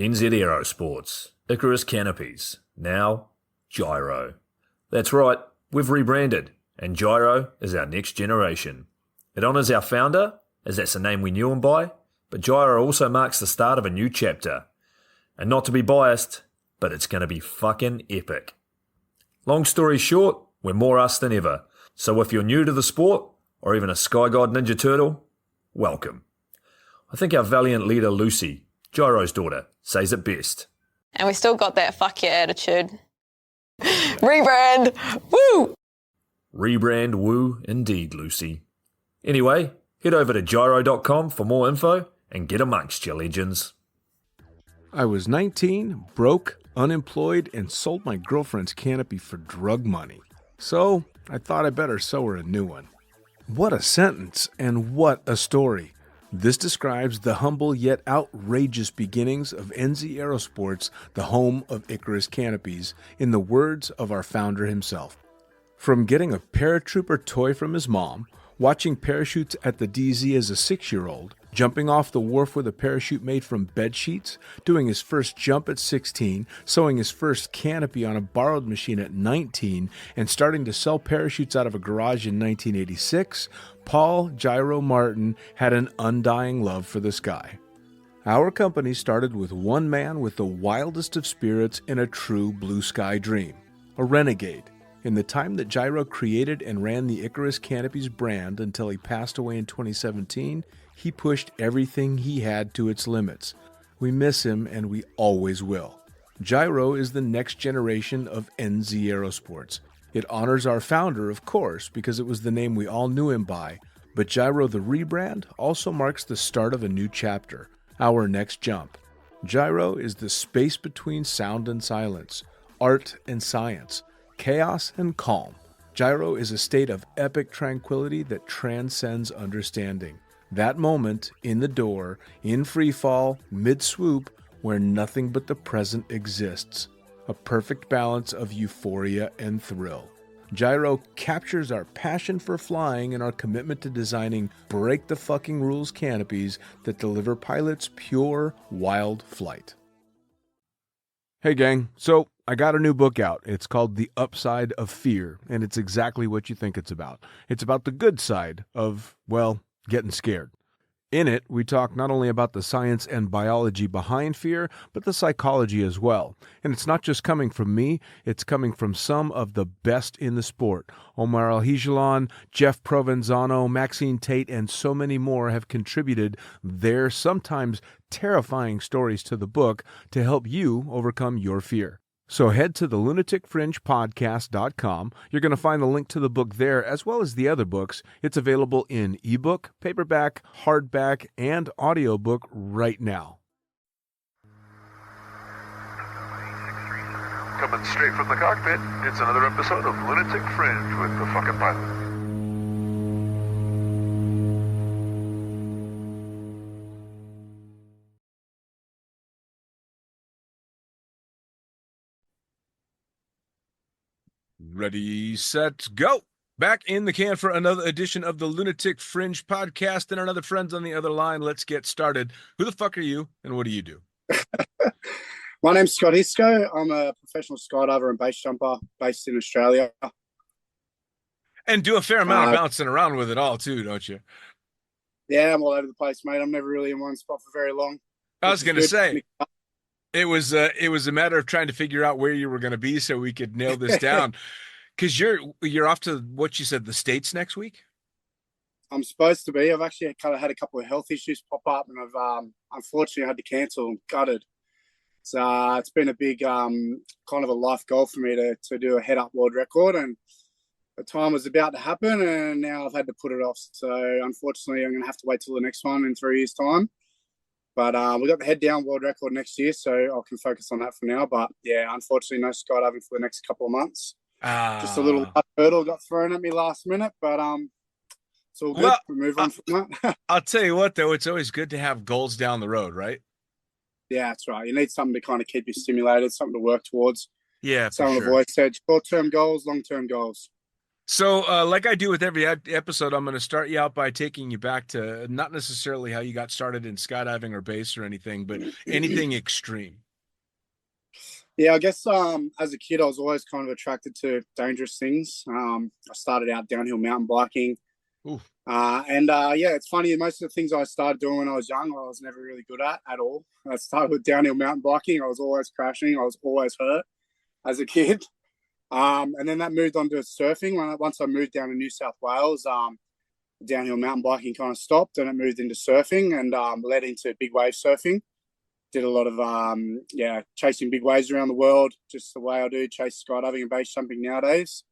NZ Aerosports, Icarus Canopies, now Gyro. That's right, we've rebranded, and Gyro is our next generation. It honours our founder, as that's the name we knew him by, but Gyro also marks the start of a new chapter. And not to be biased, but it's going to be fucking epic. Long story short, we're more us than ever, so if you're new to the sport, or even a Sky God Ninja Turtle, welcome. I think our valiant leader Lucy, Gyro's daughter, says it best. And we still got that fuck yeah attitude. Rebrand! Woo! Rebrand woo indeed, Lucy. Anyway, head over to gyro.com for more info and get amongst you legends. I was 19, broke, unemployed, and sold my girlfriend's canopy for drug money. So I thought I better sew her a new one. What a sentence, and what a story. This describes the humble yet outrageous beginnings of NZ Aerosports, the home of Icarus Canopies, in the words of our founder himself. From getting a paratrooper toy from his mom, watching parachutes at the DZ as a 6-year-old, jumping off the wharf with a parachute made from bed sheets, doing his first jump at 16, sewing his first canopy on a borrowed machine at 19, and starting to sell parachutes out of a garage in 1986, Paul Gyro Martin had an undying love for the sky. Our company started with one man with the wildest of spirits and a true blue sky dream, a renegade. In the time that Gyro created and ran the Icarus Canopies brand until he passed away in 2017, he pushed everything he had to its limits. We miss him, and we always will. Gyro is the next generation of NZ Aerosports. It honors our founder, of course, because it was the name we all knew him by, but Gyro the rebrand also marks the start of a new chapter, our next jump. Gyro is the space between sound and silence, art and science, chaos and calm. Gyro is a state of epic tranquility that transcends understanding. That moment, in the door, in free fall, mid-swoop, where nothing but the present exists. A perfect balance of euphoria and thrill. Gyro captures our passion for flying and our commitment to designing break-the-fucking-rules canopies that deliver pilots pure, wild flight. Hey gang, so I got a new book out. It's called The Upside of Fear, and it's exactly what you think it's about. It's about the good side of, well, getting scared. In it, we talk not only about the science and biology behind fear, but the psychology as well. And it's not just coming from me, it's coming from some of the best in the sport. Omar Alhigelan, Jeff Provenzano, Maxine Tate, and so many more have contributed their sometimes terrifying stories to the book to help you overcome your fear. So head to the lunaticfringepodcast.com. You're going to find the link to the book there, as well as the other books. It's available in ebook, paperback, hardback, and audiobook right now. Coming straight from the cockpit, it's another episode of Lunatic Fringe with the fucking pilot. Ready, set, go! Back in the can for another edition of the Lunatic Fringe podcast, and another friends on the other line. Let's get started. Who the fuck are you, and what do you do? My name's Scott Hiscoe. I'm a professional skydiver and base jumper based in Australia. And do a fair amount of bouncing around with it all, too, don't you? Yeah, I'm all over the place, mate. I'm never really in one spot for very long. I was going to say, it was a matter of trying to figure out where you were going to be so we could nail this down. Because you're off to, what you said, the States next week? I'm supposed to be. I've actually kind of had a couple of health issues pop up, and I've unfortunately had to cancel and gutted. So it's been a big kind of a life goal for me to do a head-up world record, and the time was about to happen, and now I've had to put it off. So unfortunately, I'm going to have to wait till the next one in 3 years' time. But we got the head-down world record next year, so I can focus on that for now. But, yeah, unfortunately, no skydiving for the next couple of months. Just a little hurdle got thrown at me last minute, but it's all good. Well, we move on from that. I'll tell you what, though, it's always good to have goals down the road, right? Yeah, that's right. You need something to kind of keep you stimulated, something to work towards. Yeah, Someone have always said short-term goals, long-term goals. So, like I do with every episode, I'm going to start you out by taking you back to not necessarily how you got started in skydiving or base or anything, but anything extreme. Yeah, I guess as a kid, I was always kind of attracted to dangerous things. I started out downhill mountain biking. Ooh. Yeah, it's funny. Most of the things I started doing when I was young, I was never really good at all. I started with downhill mountain biking. I was always crashing. I was always hurt as a kid. And then that moved on to surfing. Once I moved down to New South Wales, downhill mountain biking kind of stopped and it moved into surfing and led into big wave surfing. Did a lot of chasing big waves around the world, just the way I do, chase skydiving and base jumping nowadays.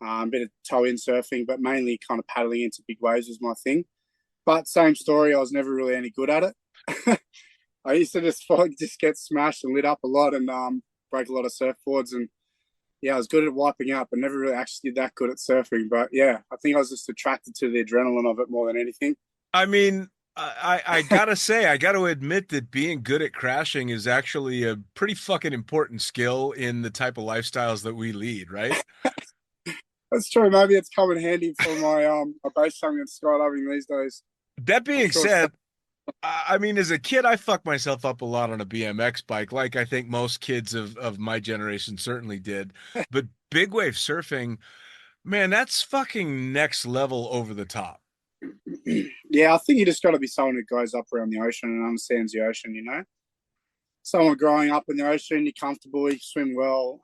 A bit of toe-in surfing, but mainly kind of paddling into big waves was my thing. But same story, I was never really any good at it. I used to just get smashed and lit up a lot and break a lot of surfboards. And yeah, I was good at wiping out, but never really actually did that good at surfing. But yeah, I think I was just attracted to the adrenaline of it more than anything. I mean, I gotta say, I gotta admit that being good at crashing is actually a pretty fucking important skill in the type of lifestyles that we lead, right? That's true. Maybe it's come in handy for my base jumping and skydiving these days. That being Sure. said, I mean, as a kid, I fucked myself up a lot on a BMX bike, like I think most kids of my generation certainly did. But big wave surfing, man, that's fucking next level over the top. Yeah, I think you just got to be someone who goes up around the ocean and understands the ocean, you know? Someone growing up in the ocean, you're comfortable, you swim well.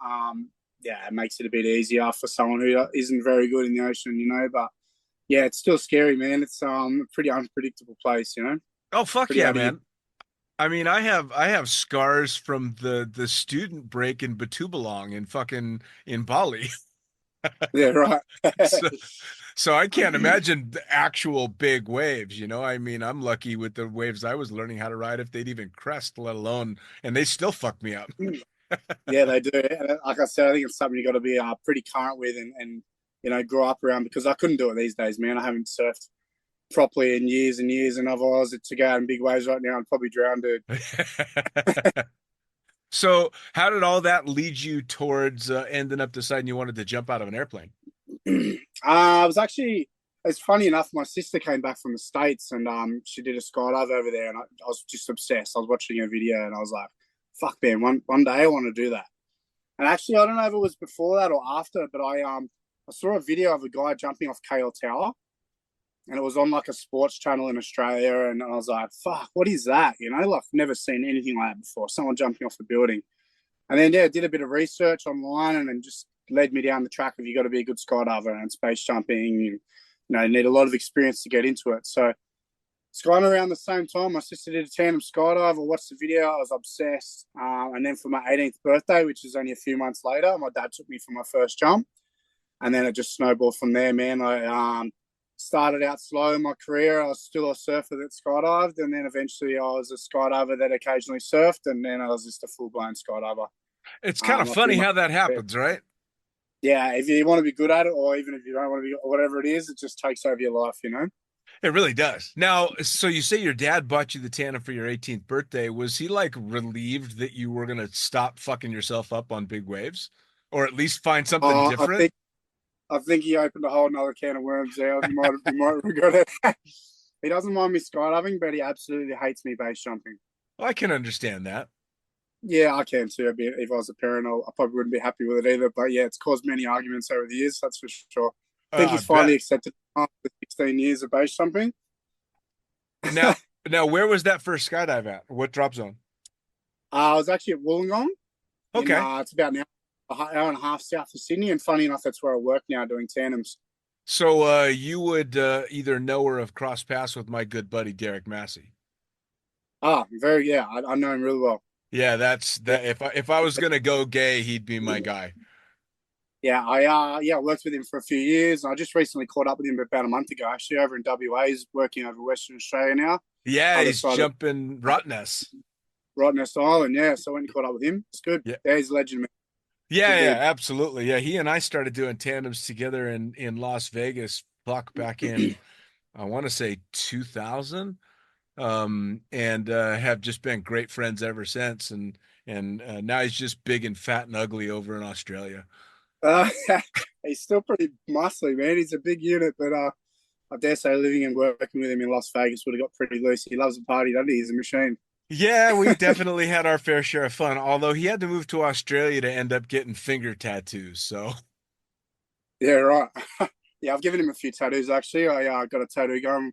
Yeah, it makes it a bit easier for someone who isn't very good in the ocean, you know? But yeah, it's still scary, man. It's a pretty unpredictable place, you know? Oh, fuck Pretty yeah, out of your man. I mean, I have scars from the student break in Batubelong in fucking in Bali. Yeah, right. So, so I can't imagine the actual big waves, you know? I mean, I'm lucky with the waves I was learning how to ride if they'd even crest, let alone, and they still fuck me up. Yeah, they do. And like I said, I think it's something you got to be pretty current with and you know grow up around because I couldn't do it these days, man. I haven't surfed properly in years and years, and otherwise to go out in big waves right now, I'd probably drown, dude. So, how did all that lead you towards ending up deciding you wanted to jump out of an airplane? I was actually. It's funny enough. My sister came back from the States and she did a skydive over there, and I was just obsessed. I was watching her video, and I was like, "Fuck, man! One day I want to do that." And actually, I don't know if it was before that or after, but I saw a video of a guy jumping off KL Tower, and it was on like a sports channel in Australia, and I was like, "Fuck, what is that?" You know, like never seen anything like that before. Someone jumping off the building, and then yeah, did a bit of research online, and then just led me down the track of you got to be a good skydiver and space jumping, and you know, you need a lot of experience to get into it. So it's kind of around the same time. My sister did a tandem skydive. I watched the video. I was obsessed. And then for my 18th birthday, which is only a few months later, my dad took me for my first jump. And then it just snowballed from there, man. I started out slow in my career. I was still a surfer that skydived. And then eventually I was a skydiver that occasionally surfed. And then I was just a full-blown skydiver. It's kind of funny how that happens, right? Yeah, if you want to be good at it, or even if you don't want to be, whatever it is, it just takes over your life, you know? It really does. Now, so you say your dad bought you the tandem for your 18th birthday. Was he like relieved that you were going to stop fucking yourself up on big waves or at least find something different? I think he opened a whole another can of worms there. You might regret it. He doesn't mind me skydiving, but he absolutely hates me base jumping. I can understand that. Yeah, I can too. If I was a parent, I probably wouldn't be happy with it either. But yeah, it's caused many arguments over the years, that's for sure. I think he's finally accepted after 16 years of base jumping. Now, where was that first skydive at? What drop zone? I was actually at Wollongong. Okay. It's about an hour and a half south of Sydney. And funny enough, that's where I work now doing tandems. So you would either know or have crossed paths with my good buddy, Derek Massey. I know him really well. Yeah, that's that. If I was gonna go gay, he'd be my guy. Yeah, I worked with him for a few years. And I just recently caught up with him about a month ago, actually, over in WA. He's working over Western Australia now. Yeah, he's jumping Rottnest. Rottnest Island, yeah. So I went and caught up with him. It's good. Yeah, he's a legend, man. Yeah, absolutely. Yeah, he and I started doing tandems together in Las Vegas, back in I want to say 2000, and have just been great friends ever since. And now he's just big and fat and ugly over in Australia. he's still pretty muscly, man. He's a big unit, but I dare say living and working with him in Las Vegas would have got pretty loose. He loves a party, doesn't he? He's a machine. Yeah, we definitely had our fair share of fun, although he had to move to Australia to end up getting finger tattoos. So, Yeah, right. Yeah, I've given him a few tattoos actually. I got a tattoo gun.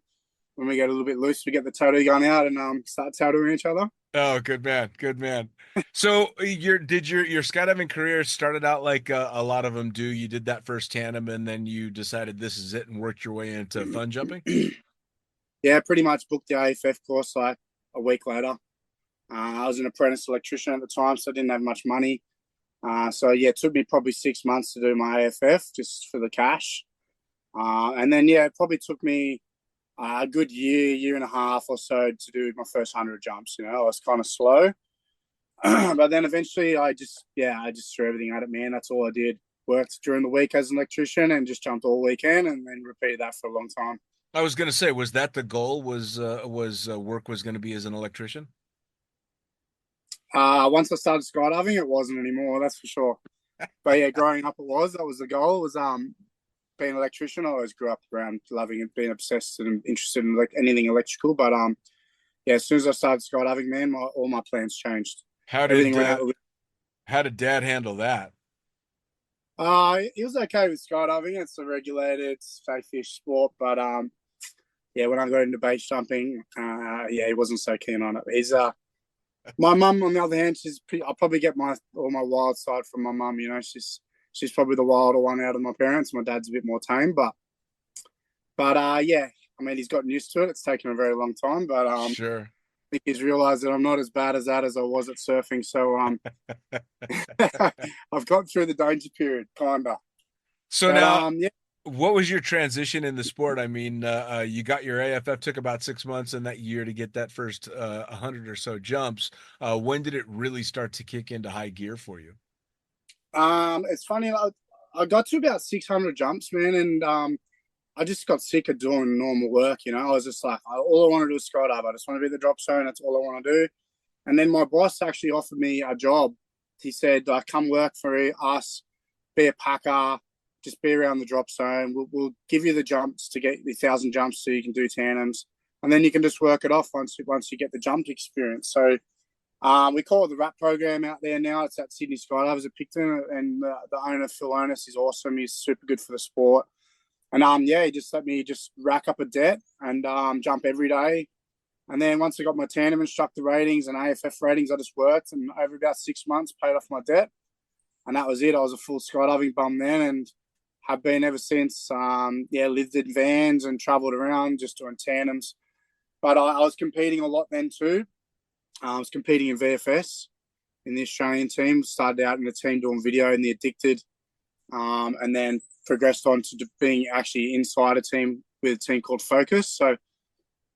When we get a little bit loose, we get the tattoo gun out and start tattooing each other. oh, good man, good man. So, your skydiving career started out like a lot of them do. You did that first tandem, and then you decided this is it, and worked your way into fun jumping. Yeah, pretty much booked the AFF course like a week later. I was an apprentice electrician at the time, so I didn't have much money. So yeah, it took me probably 6 months to do my AFF just for the cash. And then yeah, it probably took me a good year and a half or so to do my first 100 jumps. You know, I was kind of slow, but then eventually I just threw everything at it, man. That's all I did. Worked during the week as an electrician and just jumped all weekend, and then repeated that for a long time. I was going to say, was that the goal? Was work was going to be as an electrician? Once I started skydiving, it wasn't anymore. That's for sure. But yeah, growing up, it was. That was the goal. Was being an electrician. I always grew up around loving it, being obsessed and interested in like anything electrical. But yeah, as soon as I started skydiving, man, all my plans changed. How Everything did went out. how did Dad handle that? He was okay with skydiving. It's a regulated, safe-ish sport. But yeah, when I got into base jumping, yeah, he wasn't so keen on it. He's my mum, on the other hand, I'll probably get all my wild side from my mum. You know, she's probably the wilder one out of my parents. My dad's a bit more tame, but yeah, I mean, he's gotten used to it. It's taken a very long time, but Sure. I think he's realised that I'm not as bad as that as I was at surfing. So I've got through the danger period, kinda. So But now, yeah. what was your transition in the sport? I mean, you got your AFF, took about 6 months in that year to get that first 100 or so jumps. When did it really start to kick into high gear for you? It's funny. I got to about 600 jumps, man, and I just got sick of doing normal work. You know, I was just like, all I want to do is skydive. I just want to be the drop zone. That's all I want to do. And then my boss actually offered me a job. He said, "Come work for us, be a packer, just be around the drop zone. We'll give you the jumps to get the 1,000 jumps, so you can do tandems, and then you can just work it off once you get the jump experience." So we call it the RAP program out there now. It's at Sydney Skydivers at Picton, and the owner, Phil Onus, is awesome. He's super good for the sport. And yeah, he just let me just rack up a debt and jump every day. And then once I got my tandem instructor ratings and AFF ratings, I just worked, and over about 6 months paid off my debt. And that was it. I was a full skydiving bum then, and have been ever since. Yeah, lived in vans and travelled around just doing tandems. But I was competing a lot then too. I was competing in VFS in the Australian team. Started out in the team doing video in the Addicted, and then progressed on to being actually inside a team with a team called Focus. So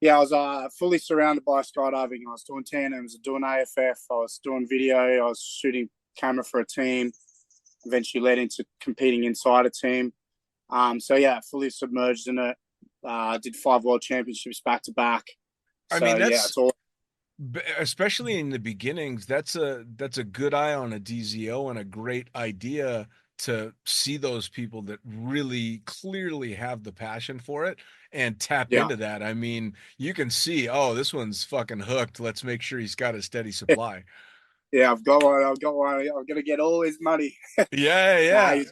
yeah, I was fully surrounded by skydiving. I was doing tandems, doing AFF, I was doing video, I was shooting camera for a team. Eventually led into competing inside a team. So yeah, fully submerged in it. Did 5 world championships back to back. I So mean, yeah, it's all. especially in the beginnings, that's a good eye on a DZO and a great idea to see those people that really clearly have the passion for it and tap Yeah. into that. I mean, you can see, oh, this one's fucking hooked. Let's make sure he's got a steady supply. Yeah, I've got one. I'm gonna get all his money. Yeah, Nah, yeah.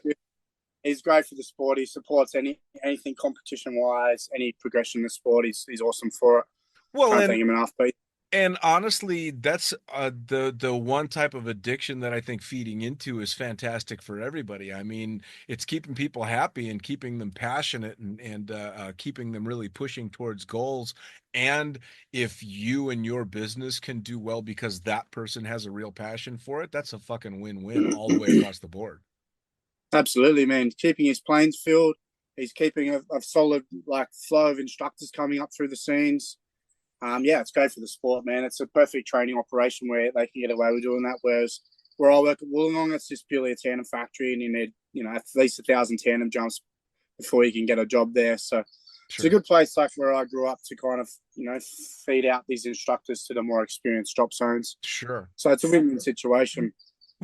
he's great for the sport. He supports anything competition wise, any progression in the sport. He's awesome for it. Well, Can't thank him enough. But and honestly, that's the one type of addiction that I think feeding into is fantastic for everybody. I mean, it's keeping people happy and keeping them passionate and keeping them really pushing towards goals. And if you and your business can do well because that person has a real passion for it, that's a fucking win-win all the way across the board. absolutely, man. Keeping his planes filled. He's keeping a solid like flow of instructors coming up through the scenes. Yeah, it's great for the sport, man. It's a perfect training operation where they can get away with doing that. Whereas where I work at Wollongong, it's just purely a tandem factory, and you need, at least 1,000 tandem jumps before you can get a job there. So It's a good place, like where I grew up, to kind of feed out these instructors to the more experienced drop zones. Sure. So it's a win-win situation.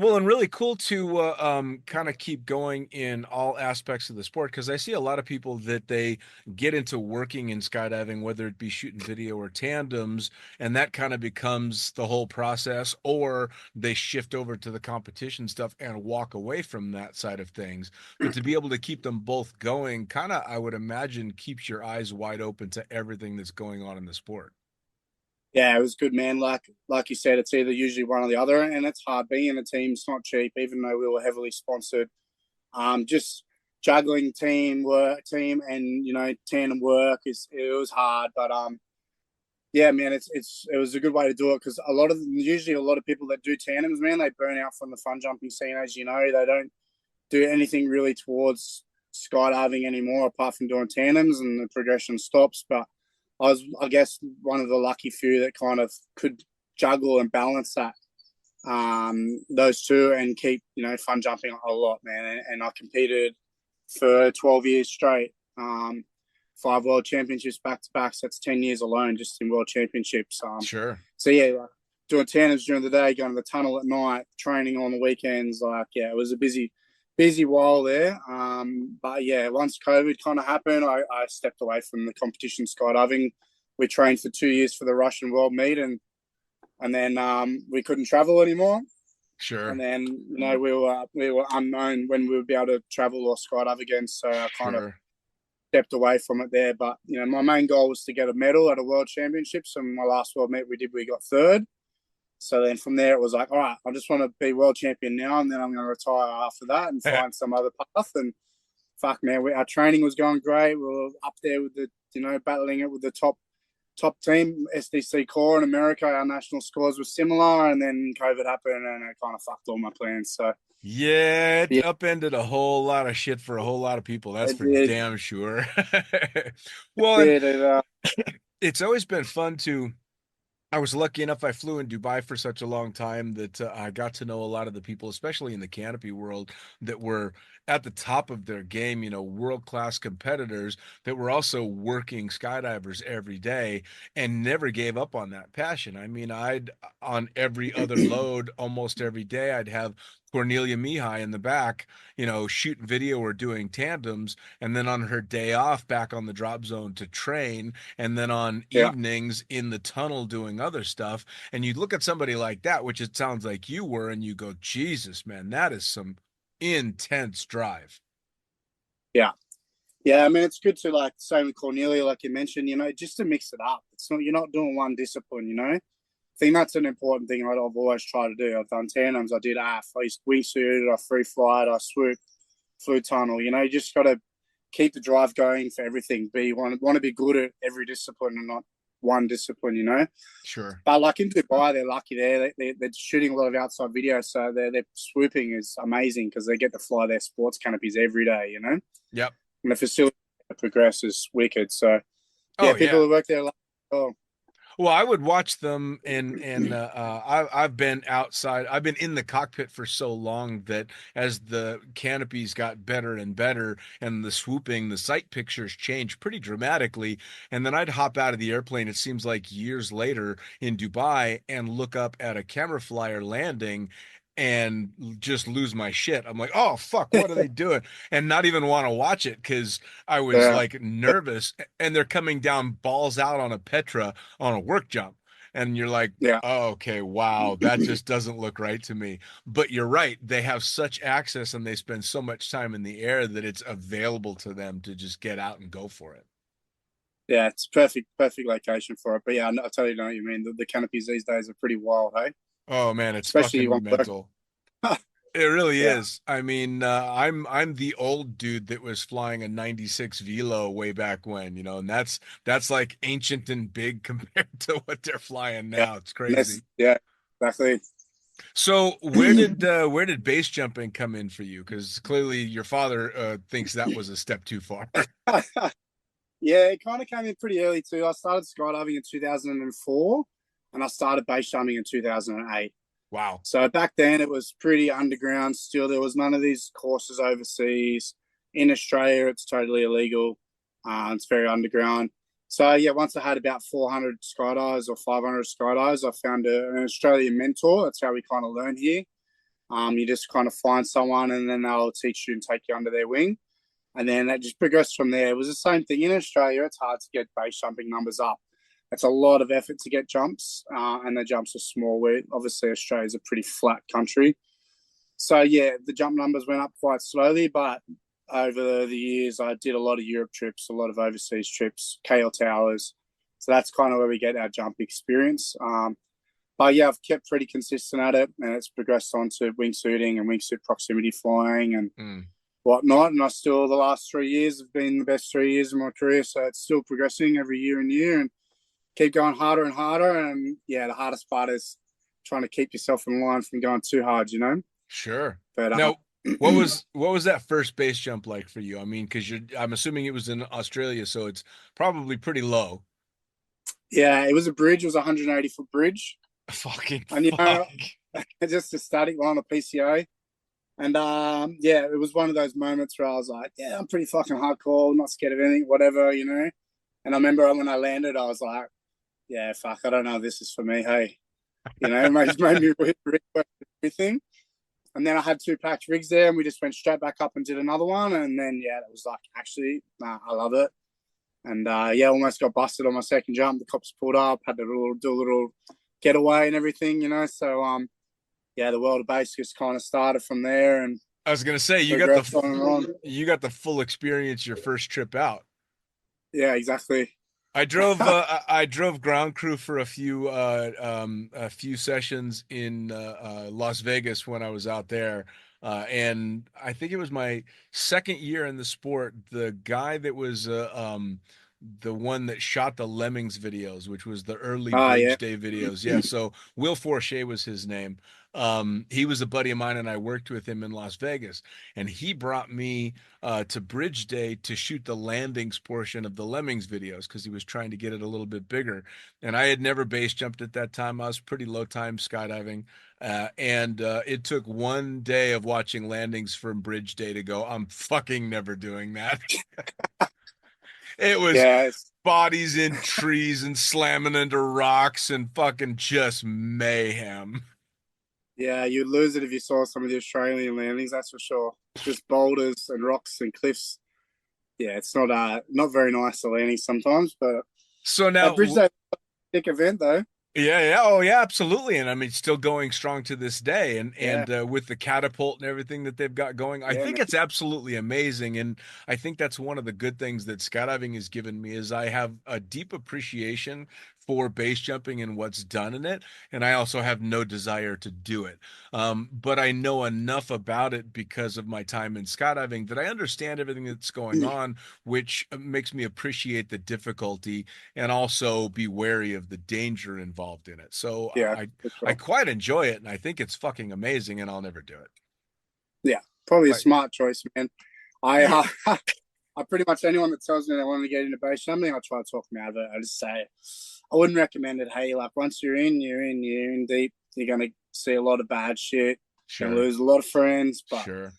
Well, and really cool to kind of keep going in all aspects of the sport, because I see a lot of people that they get into working in skydiving, whether it be shooting video or tandems, and that kind of becomes the whole process, or they shift over to the competition stuff and walk away from that side of things. But to be able to keep them both going, kind of, I would imagine, keeps your eyes wide open to everything that's going on in the sport. Yeah, it was good, man. Like you said, it's either usually one or the other, and it's hard. Being in a team's not cheap, even though we were heavily sponsored. Just juggling team, and tandem work it was hard, but yeah, man, it was a good way to do it, because usually a lot of people that do tandems, man, they burn out from the fun jumping scene. As you know, they don't do anything really towards skydiving anymore, apart from doing tandems, and the progression stops. But I guess, one of the lucky few that kind of could juggle and balance those two, and keep fun jumping a lot, man. And I competed for 12 years straight, 5 world championships back to back. So that's 10 years alone just in world championships. Sure. So yeah, like, doing tandems during the day, going to the tunnel at night, training on the weekends. Like, yeah, it was a busy while there. But yeah, once COVID kind of happened, I stepped away from the competition skydiving. We trained for 2 years for the Russian World Meet, and then we couldn't travel anymore. Sure. And then we were unknown when we would be able to travel or skydive again. So I kind of stepped away from it there. But my main goal was to get a medal at a World Championships, and my last World Meet we got third. So then from there, it was like, all right, I just want to be world champion now, and then I'm going to retire after that and find some other path. And fuck, man, our training was going great. We were up there with battling it with the top team, SDC Core in America. Our national scores were similar, and then COVID happened, and it kind of fucked all my plans. So yeah, it upended a whole lot of shit for a whole lot of people. That's for damn sure. Well, it's always been fun to. I was lucky enough, I flew in Dubai for such a long time that I got to know a lot of the people, especially in the canopy world, that were at the top of their game, world-class competitors that were also working skydivers every day and never gave up on that passion. I mean, on every other load, almost every day, I'd have Cornelia Mihai in the back, shooting video or doing tandems, and then on her day off back on the drop zone to train, and then on evenings in the tunnel doing other stuff. And you look at somebody like that, which it sounds like you were, and you go, Jesus, man, that is some intense drive. Yeah, I mean, it's good to, like, same with Cornelia, like you mentioned, just to mix it up. It's not, you're not doing one discipline, I think that's an important thing I've always tried to do. I've done tandems, I did AF, I used wingsuited, I free flied, I swooped, flew tunnel. You just got to keep the drive going for everything. Want to be good at every discipline and not one discipline, Sure. But like in Dubai, they're lucky there. They're shooting a lot of outside videos, so their swooping is amazing because they get to fly their sports canopies every day, Yep. And the facility progress is wicked. So yeah, people who work there like, oh. Well, I would watch them, and I've been outside. I've been in the cockpit for so long that as the canopies got better and better, and the swooping, the sight pictures changed pretty dramatically. And then I'd hop out of the airplane. It seems like years later in Dubai, and look up at a camera flyer landing, and just lose my shit. I'm like, oh fuck, what are they doing? And not even want to watch it because I was like nervous. And they're coming down balls out on a Petra on a work jump. And you're like, oh, okay, wow, that just doesn't look right to me. But you're right. They have such access and they spend so much time in the air that it's available to them to just get out and go for it. Yeah, it's perfect location for it. But yeah, I totally know what you mean. The canopies these days are pretty wild, hey? Oh man, it's Especially fucking mental. It really is. I mean, I'm the old dude that was flying a 96 Velo way back when, and that's like ancient and big compared to what they're flying now. It's crazy. Yeah, exactly. So where did base jumping come in for you? Because clearly your father thinks that was a step too far. Yeah, it kind of came in pretty early too. I started skydiving in 2004. And I started base jumping in 2008. Wow. So back then it was pretty underground still. There was none of these courses overseas. In Australia, it's totally illegal. It's very underground. So yeah, once I had about 400 skydives or 500 skydives, I found an Australian mentor. That's how we kind of learned here. You just kind of find someone and then they'll teach you and take you under their wing. And then it just progressed from there. It was the same thing in Australia. It's hard to get base jumping numbers up. It's a lot of effort to get jumps, and the jumps are small. Obviously, Australia's a pretty flat country. So, yeah, the jump numbers went up quite slowly, but over the years, I did a lot of Europe trips, a lot of overseas trips, KL Towers. So that's kind of where we get our jump experience. But, yeah, I've kept pretty consistent at it, and it's progressed on to wingsuiting and wingsuit proximity flying and whatnot. And the last 3 years have been the best 3 years of my career. So it's still progressing every year and year and keep going harder and harder. And, yeah, the hardest part is trying to keep yourself in line from going too hard, you know? Sure. But now, what was that first base jump like for you? I mean, because I'm assuming it was in Australia, so it's probably pretty low. Yeah, it was a bridge. It was a 180-foot bridge. Fucking and you know, fuck. just a static line of PCA. And yeah, it was one of those moments where I was like, yeah, I'm pretty fucking hardcore, not scared of anything, whatever, you know. And I remember when I landed, I was like, yeah, fuck, I don't know if this is for me. Hey, you know, it made me rework everything. And then I had 2 packed rigs there, and we just went straight back up and did another one. And then, yeah, it was like, actually, nah, I love it. And, yeah, almost got busted on my second jump. The cops pulled up, had to do a little getaway and everything, you know. So, yeah, the world of base just kind of started from there. And I was going to say, you got the full experience your first trip out. Yeah, exactly. I drove ground crew for a few sessions in Las Vegas when I was out there, and I think it was my second year in the sport. The guy that was the one that shot the Lemmings videos, which was the early Bridge Day videos. Yeah, so Will Forshey was his name. He was a buddy of mine, and I worked with him in Las Vegas, and he brought me to Bridge Day to shoot the landings portion of the Lemmings videos because he was trying to get it a little bit bigger. And I had never base jumped at that time. I was pretty low time skydiving. And it took one day of watching landings from Bridge Day to go, I'm fucking never doing that. It was bodies in trees and slamming into rocks and fucking just mayhem. Yeah, you'd lose it if you saw some of the Australian landings, that's for sure. Just boulders and rocks and cliffs. Yeah, it's not very nice, the landings sometimes, but so now Bridge Day, big event though. Yeah. Oh, yeah, absolutely. And I mean, still going strong to this day. And with the catapult and everything that they've got going, I think it's absolutely amazing. And I think that's one of the good things that skydiving has given me is I have a deep appreciation for base jumping and what's done in it. And I also have no desire to do it. But I know enough about it because of my time in skydiving that I understand everything that's going on, which makes me appreciate the difficulty and also be wary of the danger involved in it. So I quite enjoy it, and I think it's fucking amazing, and I'll never do it. Yeah, probably a smart choice, man. I pretty much anyone that tells me they want to get into base jumping, I try to talk them out of it. I just say I wouldn't recommend it. Hey, like once you're in deep. You're gonna see a lot of bad shit. Sure. You're gonna lose a lot of friends, but sure. At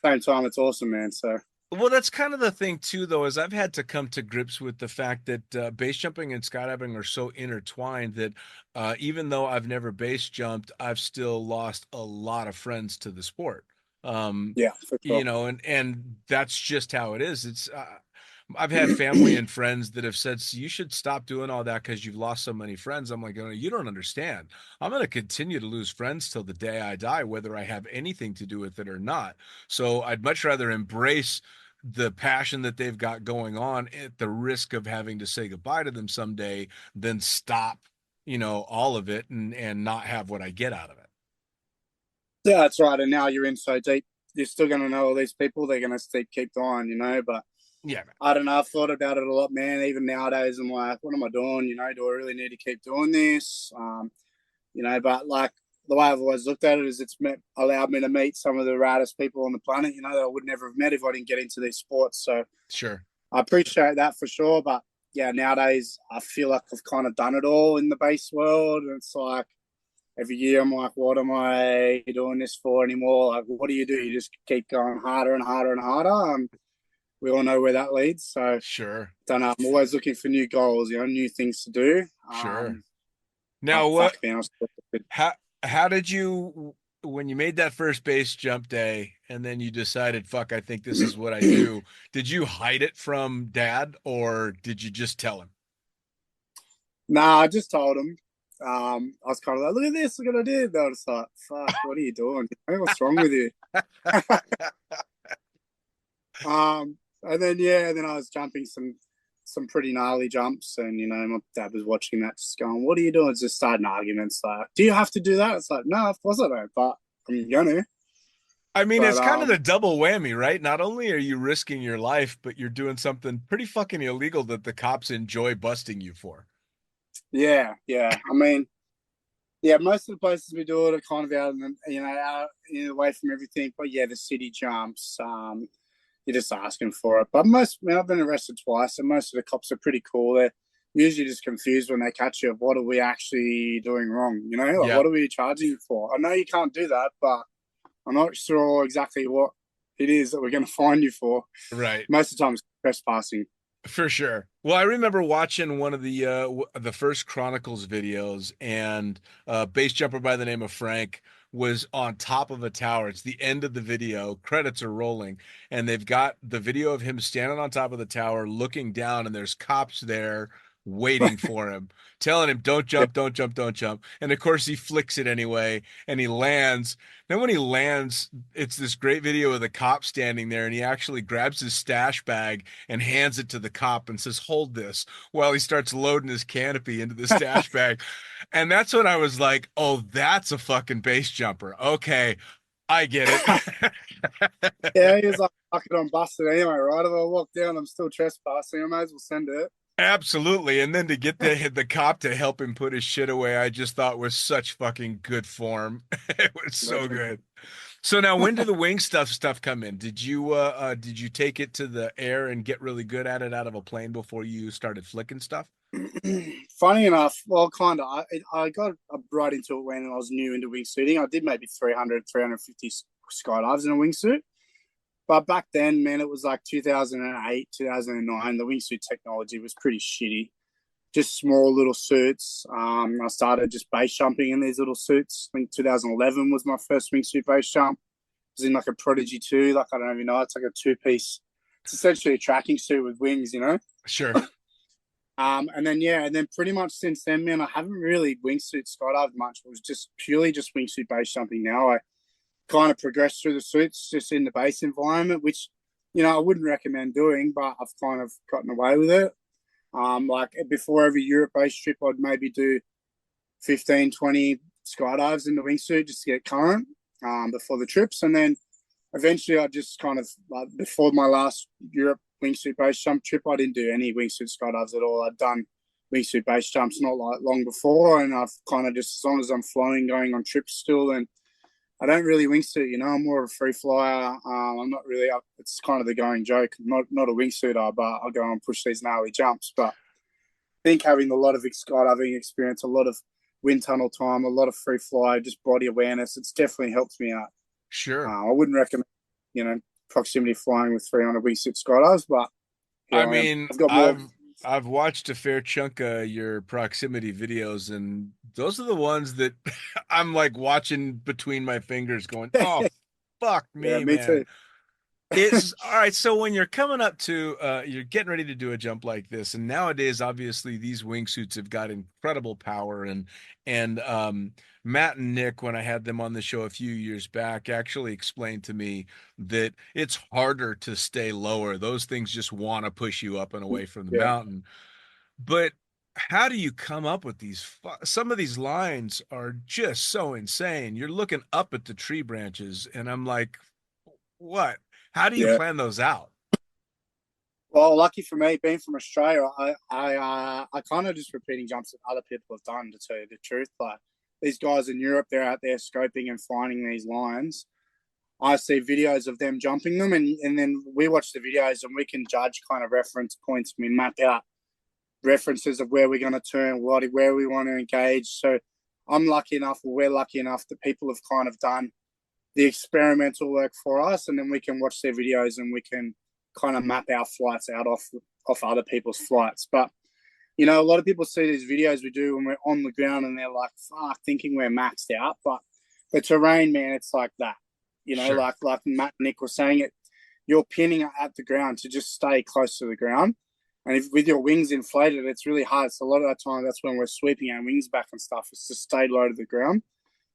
the same time, it's awesome, man. So. Well, that's kind of the thing too, though, is I've had to come to grips with the fact that base jumping and skydiving are so intertwined that even though I've never base jumped, I've still lost a lot of friends to the sport. Yeah, for sure. You know, and that's just how it is. It's I've had family and friends that have said, so you should stop doing all that because you've lost so many friends. I'm like, you don't understand. I'm going to continue to lose friends till the day I die, whether I have anything to do with it or not. So I'd much rather embrace the passion that they've got going on at the risk of having to say goodbye to them someday than stop, all of it and not have what I get out of it. Yeah, that's right. And now you're in so deep, you're still going to know all these people. They're going to keep going, but yeah, I don't know. I've thought about it a lot, man. Even nowadays, I'm like, what am I doing? Do I really need to keep doing this? But like the way I've always looked at it is it's allowed me to meet some of the raddest people on the planet, that I would never have met if I didn't get into these sports. So sure, I appreciate that for sure. But yeah, nowadays I feel like I've kind of done it all in the base world. And it's like every year I'm like, what am I doing this for anymore? Like, what do? You just keep going harder and harder and harder. We all know where that leads. So sure. Don't know. I'm always looking for new goals, new things to do. Sure. Now, how did you when you made that first base jump day and then you decided, fuck, I think this is what I do, did you hide it from dad or did you just tell him? Nah, I just told him. I was kind of like, look at this, look what I did. They were just like, fuck, what are you doing? Hey, what's wrong with you? And then then I was jumping some pretty gnarly jumps, and my dad was watching that, just going, "What are you doing?" Just starting arguments like, "Do you have to do that?" It's like, no, of course I don't, but I'm gonna. I mean, But it's kind of the double whammy, right? Not only are you risking your life, but you're doing something pretty fucking illegal that the cops enjoy busting you for. yeah. I mean, yeah, most of the places we do it are kind of out in away from everything. But yeah, the city jumps, you're just asking for it. But I've been arrested twice, and most of the cops are pretty cool. They're usually just confused when they catch you. What are we actually doing wrong? What are we charging you for? I know you can't do that, but I'm not sure exactly what it is that we're going to fine you for. Right. Most of the time, it's trespassing. For sure. Well, I remember watching one of the first Chronicles videos, and a base jumper by the name of Frank was on top of a tower. It's the end of the video. Credits are rolling, and they've got the video of him standing on top of the tower, looking down, and there's cops there waiting for him, telling him, "Don't jump, don't jump, don't jump." And of course, he flicks it anyway, and he lands. Then when he lands, it's this great video of the cop standing there, and he actually grabs his stash bag and hands it to the cop and says, "Hold this," while he starts loading his canopy into the stash bag. And that's when I was like, "Oh, that's a fucking base jumper. Okay, I get it." Yeah, he was like, "Fuck it, I'm busted anyway, right? If I walk down, I'm still trespassing. I may as well send it." Absolutely. And then to get the cop to help him put his shit away, I just thought was such fucking good form. It was so good. So now when did the wing stuff come in? Did you take it to the air and get really good at it out of a plane before you started flicking stuff? Funny enough, well, kind of. I got right into it when I was new into wingsuiting. I did maybe 300, 350 skydives in a wingsuit. But back then, man, it was like 2008, 2009. The wingsuit technology was pretty shitty. Just small little suits. I started just base jumping in these little suits. I think 2011 was my first wingsuit base jump. It was in like a Prodigy 2. Like, I don't even know. It's like a two-piece. It's essentially a tracking suit with wings, Sure. And then pretty much since then, man, I haven't really wingsuit skydived much. It was just purely just wingsuit base jumping now. I kind of progressed through the suits just in the base environment, which, I wouldn't recommend doing, but I've kind of gotten away with it. Like before every Europe base trip, I'd maybe do 15, 20 skydives in the wingsuit just to get current before the trips. And then eventually I just kind of, like before my last Europe wingsuit base jump trip, I didn't do any wingsuit skydives at all. I'd done wingsuit base jumps not like long before, and I've kind of just, as long as I'm flying, going on trips still, and I don't really wingsuit, I'm more of a free flyer. I'm not really up. It's kind of the going joke. Not a wingsuiter, but I'll go and push these gnarly jumps. But I think having a lot of skydiving experience, a lot of wind tunnel time, a lot of free fly, just body awareness, it's definitely helped me out. Sure. I wouldn't recommend, proximity flying with 300 wingsuit skydives, but I mean, I've got more. I've watched a fair chunk of your proximity videos, and those are the ones that I'm like watching between my fingers going, "Oh, fuck me, yeah, me man." too. It's all right. So when you're coming up to, you're getting ready to do a jump like this, and nowadays, obviously, these wingsuits have got incredible power, and Matt and Nick, when I had them on the show a few years back, actually explained to me that it's harder to stay lower. Those things just want to push you up and away from the mountain. But how do you come up with these? Some of these lines are just so insane. You're looking up at the tree branches, and I'm like, what? How do you plan those out? Well, lucky for me, being from Australia, I kind of just repeating jumps that other people have done, to tell you the truth. Like these guys in Europe, they're out there scoping and finding these lines. I see videos of them jumping them, and then we watch the videos and we can judge kind of reference points. We map out references of where we're going to turn, where we want to engage. So we're lucky enough that people have kind of done the experimental work for us, and then we can watch their videos and we can kind of map our flights out off other people's flights. But a lot of people see these videos we do when we're on the ground and they're like, fuck, thinking we're maxed out. But the terrain, man, it's like that. Sure. Like Matt and Nick were saying, you're pinning at the ground to just stay close to the ground. And if with your wings inflated, it's really hard. So a lot of that time, that's when we're sweeping our wings back and stuff, is to stay low to the ground.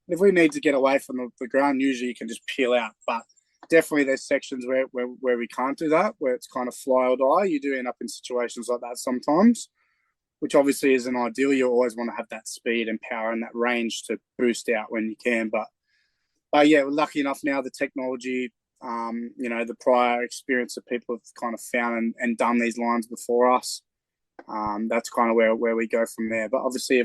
If we need to get away from the ground, usually you can just peel out. But definitely there's sections where we can't do that, where it's kind of fly or die. You do end up in situations like that sometimes, which obviously isn't ideal. You always want to have that speed and power and that range to boost out when you can. But yeah, we're lucky enough now, the technology, the prior experience that people have kind of found and done these lines before us. That's kind of where we go from there. But obviously,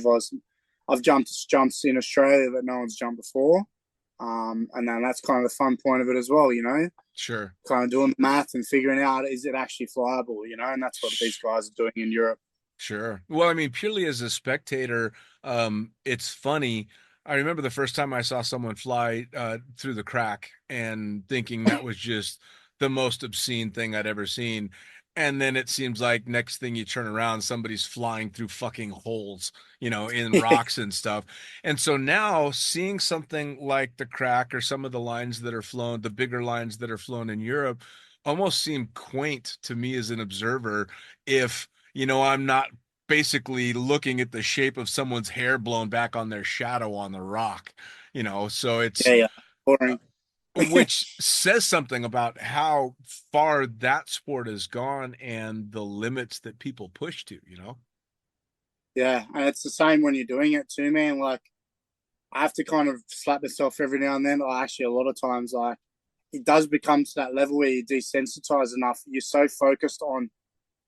I've jumped jumps in Australia that no one's jumped before. And then that's kind of the fun point of it as well, Sure. Kind of doing the math and figuring out, is it actually flyable, and that's what these guys are doing in Europe. Sure. Well, I mean, purely as a spectator, it's funny. I remember the first time I saw someone fly through the crack and thinking that was just the most obscene thing I'd ever seen. And then it seems like next thing you turn around, somebody's flying through fucking holes, in rocks and stuff. And so now seeing something like the crack or some of the lines that are flown, the bigger lines that are flown in Europe, almost seem quaint to me as an observer if I'm not basically looking at the shape of someone's hair blown back on their shadow on the rock, so it's Yeah. Boring. which says something about how far that sport has gone and the limits that people push to, Yeah. And it's the same when you're doing it too, man. Like, I have to kind of slap myself every now and then. Or actually, a lot of times, like, it does become to that level where you desensitize enough. You're so focused on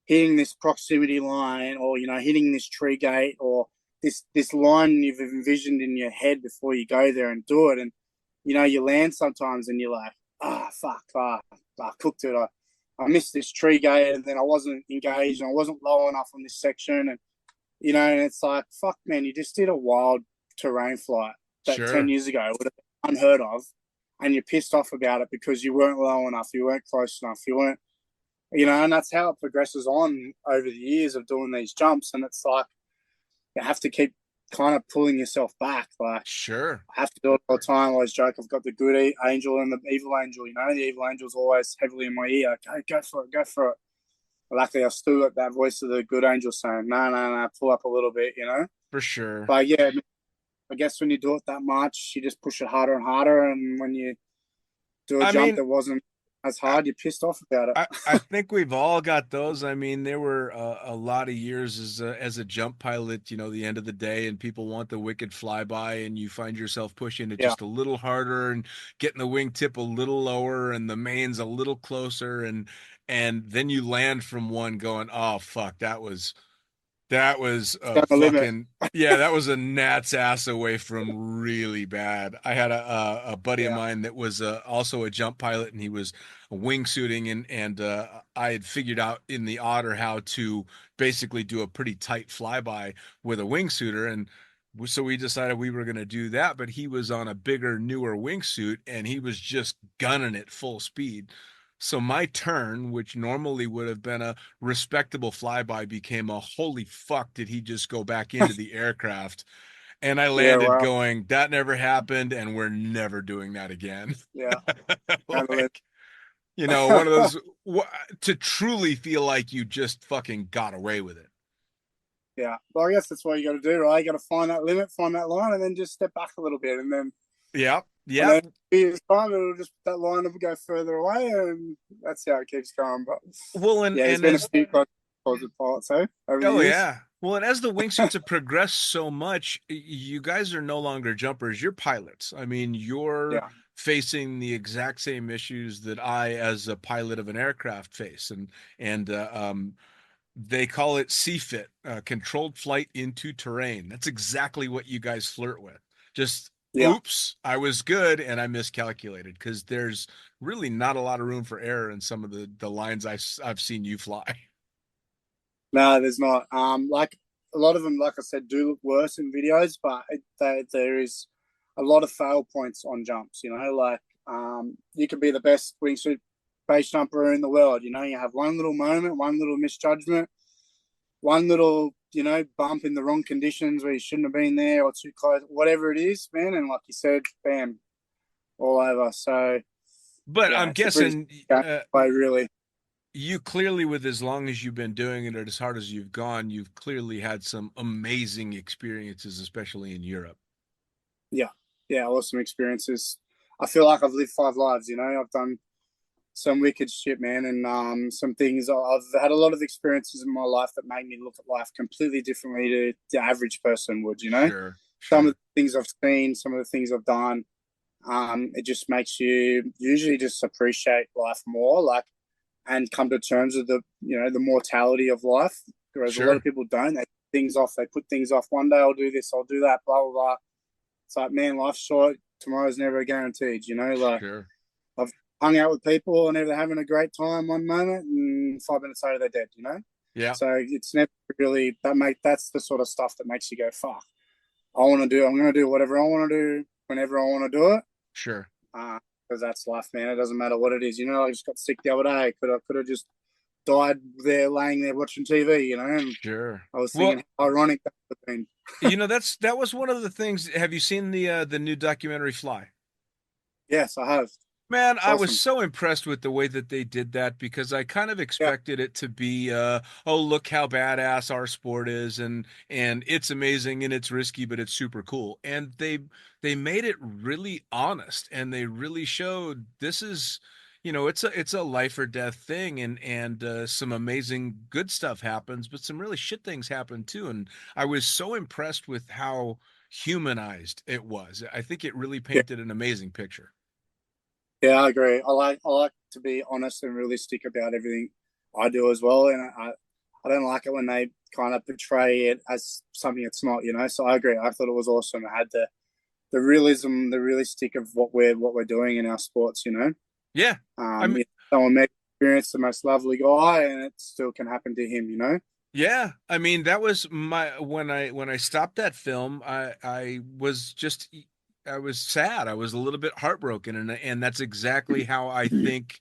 hitting this proximity line or, hitting this tree gate or this line you've envisioned in your head before you go there and do it. And, you land sometimes and you're like, fuck, I cooked it. I missed this tree gate and then I wasn't engaged and I wasn't low enough on this section. And, and it's like, fuck, man, you just did a wild terrain flight that Sure. 10 years ago would have been unheard of. And you're pissed off about it because you weren't low enough. You weren't close enough. You weren't, and that's how it progresses on over the years of doing these jumps. And it's like, you have to keep kind of pulling yourself back. Like, Sure. I have to do it all the time. I always joke, I've got the good angel and the evil angel, the evil angel's always heavily in my ear. Okay, go for it. But luckily, I've still got that voice of the good angel saying, no, pull up a little bit, For sure. But yeah, I guess when you do it that much, you just push it harder and harder. And when you do a jump that wasn't as hard, you're pissed off about it. I think we've all got those. I mean, there were a lot of years as a jump pilot, the end of the day, and people want the wicked flyby, and you find yourself pushing it just a little harder and getting the wingtip a little lower and the mains a little closer, and then you land from one going, oh fuck, that was a fucking that was a gnat's ass away from really bad. I had a buddy of mine that was also a jump pilot, and he was wingsuiting, and I had figured out in the Otter how to basically do a pretty tight flyby with a wingsuiter, and so we decided we were going to do that. But he was on a bigger, newer wingsuit, and he was just gunning it full speed. So my turn, which normally would have been a respectable flyby, became a holy fuck, did he just go back into the aircraft? And I landed going, that never happened, and we're never doing that again. Yeah. Like, one of those, to truly feel like you just fucking got away with it. Yeah. Well, I guess that's what you got to do, right? You got to find that limit, find that line, and then just step back a little bit. And then yeah. And then time it'll just that line will go further away, and that's how it keeps going. But there's been a few positive pilots, over the years. Yeah. Well, and as the wingsuits have progressed so much, you guys are no longer jumpers; you're pilots. I mean, you're facing the exact same issues that I, as a pilot of an aircraft, face, and they call it CFIT, controlled flight into terrain. That's exactly what you guys flirt with. Just oops, I was good and I miscalculated, because there's really not a lot of room for error in some of the lines I've seen you fly. No, there's not. Like a lot of them, like I said, do look worse in videos, but there is a lot of fail points on jumps. Like you could be the best wingsuit base jumper in the world. You have one little moment, one little misjudgment, one little bump in the wrong conditions where you shouldn't have been there or too close, whatever it is, man. And like you said, bam, all over. So, But yeah, I'm it's a pretty guessing way, really. you clearly, with as long as you've been doing it or as hard as you've gone, you've clearly had some amazing experiences, especially in Europe. Yeah, yeah, awesome experiences. I feel like I've lived 5 lives. I've done some wicked shit, man, and some things. I've had a lot of experiences in my life that made me look at life completely differently to the average person would. Sure, Some of sure. the things I've seen, some of the things I've done, it just makes you usually just appreciate life more, like, and come to terms with the mortality of life. Whereas a lot of Sure. people don't. They put things off. One day I'll do this, I'll do that, blah blah blah. It's like, man, life's short. Tomorrow's never guaranteed. Like, Sure. I've hung out with people and they're having a great time one moment, and 5 minutes later they're dead. Yeah. So it's never really that's the sort of stuff that makes you go, fuck. I'm going to do whatever I want to do whenever I want to do it. Sure. Because that's life, man. It doesn't matter what it is. I just got sick the other day. Could have just died there, laying there watching TV. And Sure. I was thinking how ironic that would have been. That was one of the things. Have you seen the new documentary Fly? Yes, I have. Man, I was Awesome. so impressed with the way that they did that because I kind of Yeah, expected it to be, oh, look how badass our sport is, and it's amazing and it's risky, but it's super cool. And they made it really honest, and they really showed this is, it's a life or death thing, and some amazing good stuff happens, but some really shit things happen too. And I was so impressed with how humanized it was. I think it really yeah, painted an amazing picture. yeah. I agree. I like to be honest and realistic about everything I do as well, and I don't like it when they kind of portray it as something it's not. So I agree. I thought it was awesome. It had the realism, the realistic of what we're doing in our sports. Yeah. I mean, Someone may experience the most lovely guy, and it still can happen to him. yeah. I mean, that was my when I stopped that film, I was sad. I was a little bit heartbroken, and that's exactly how I think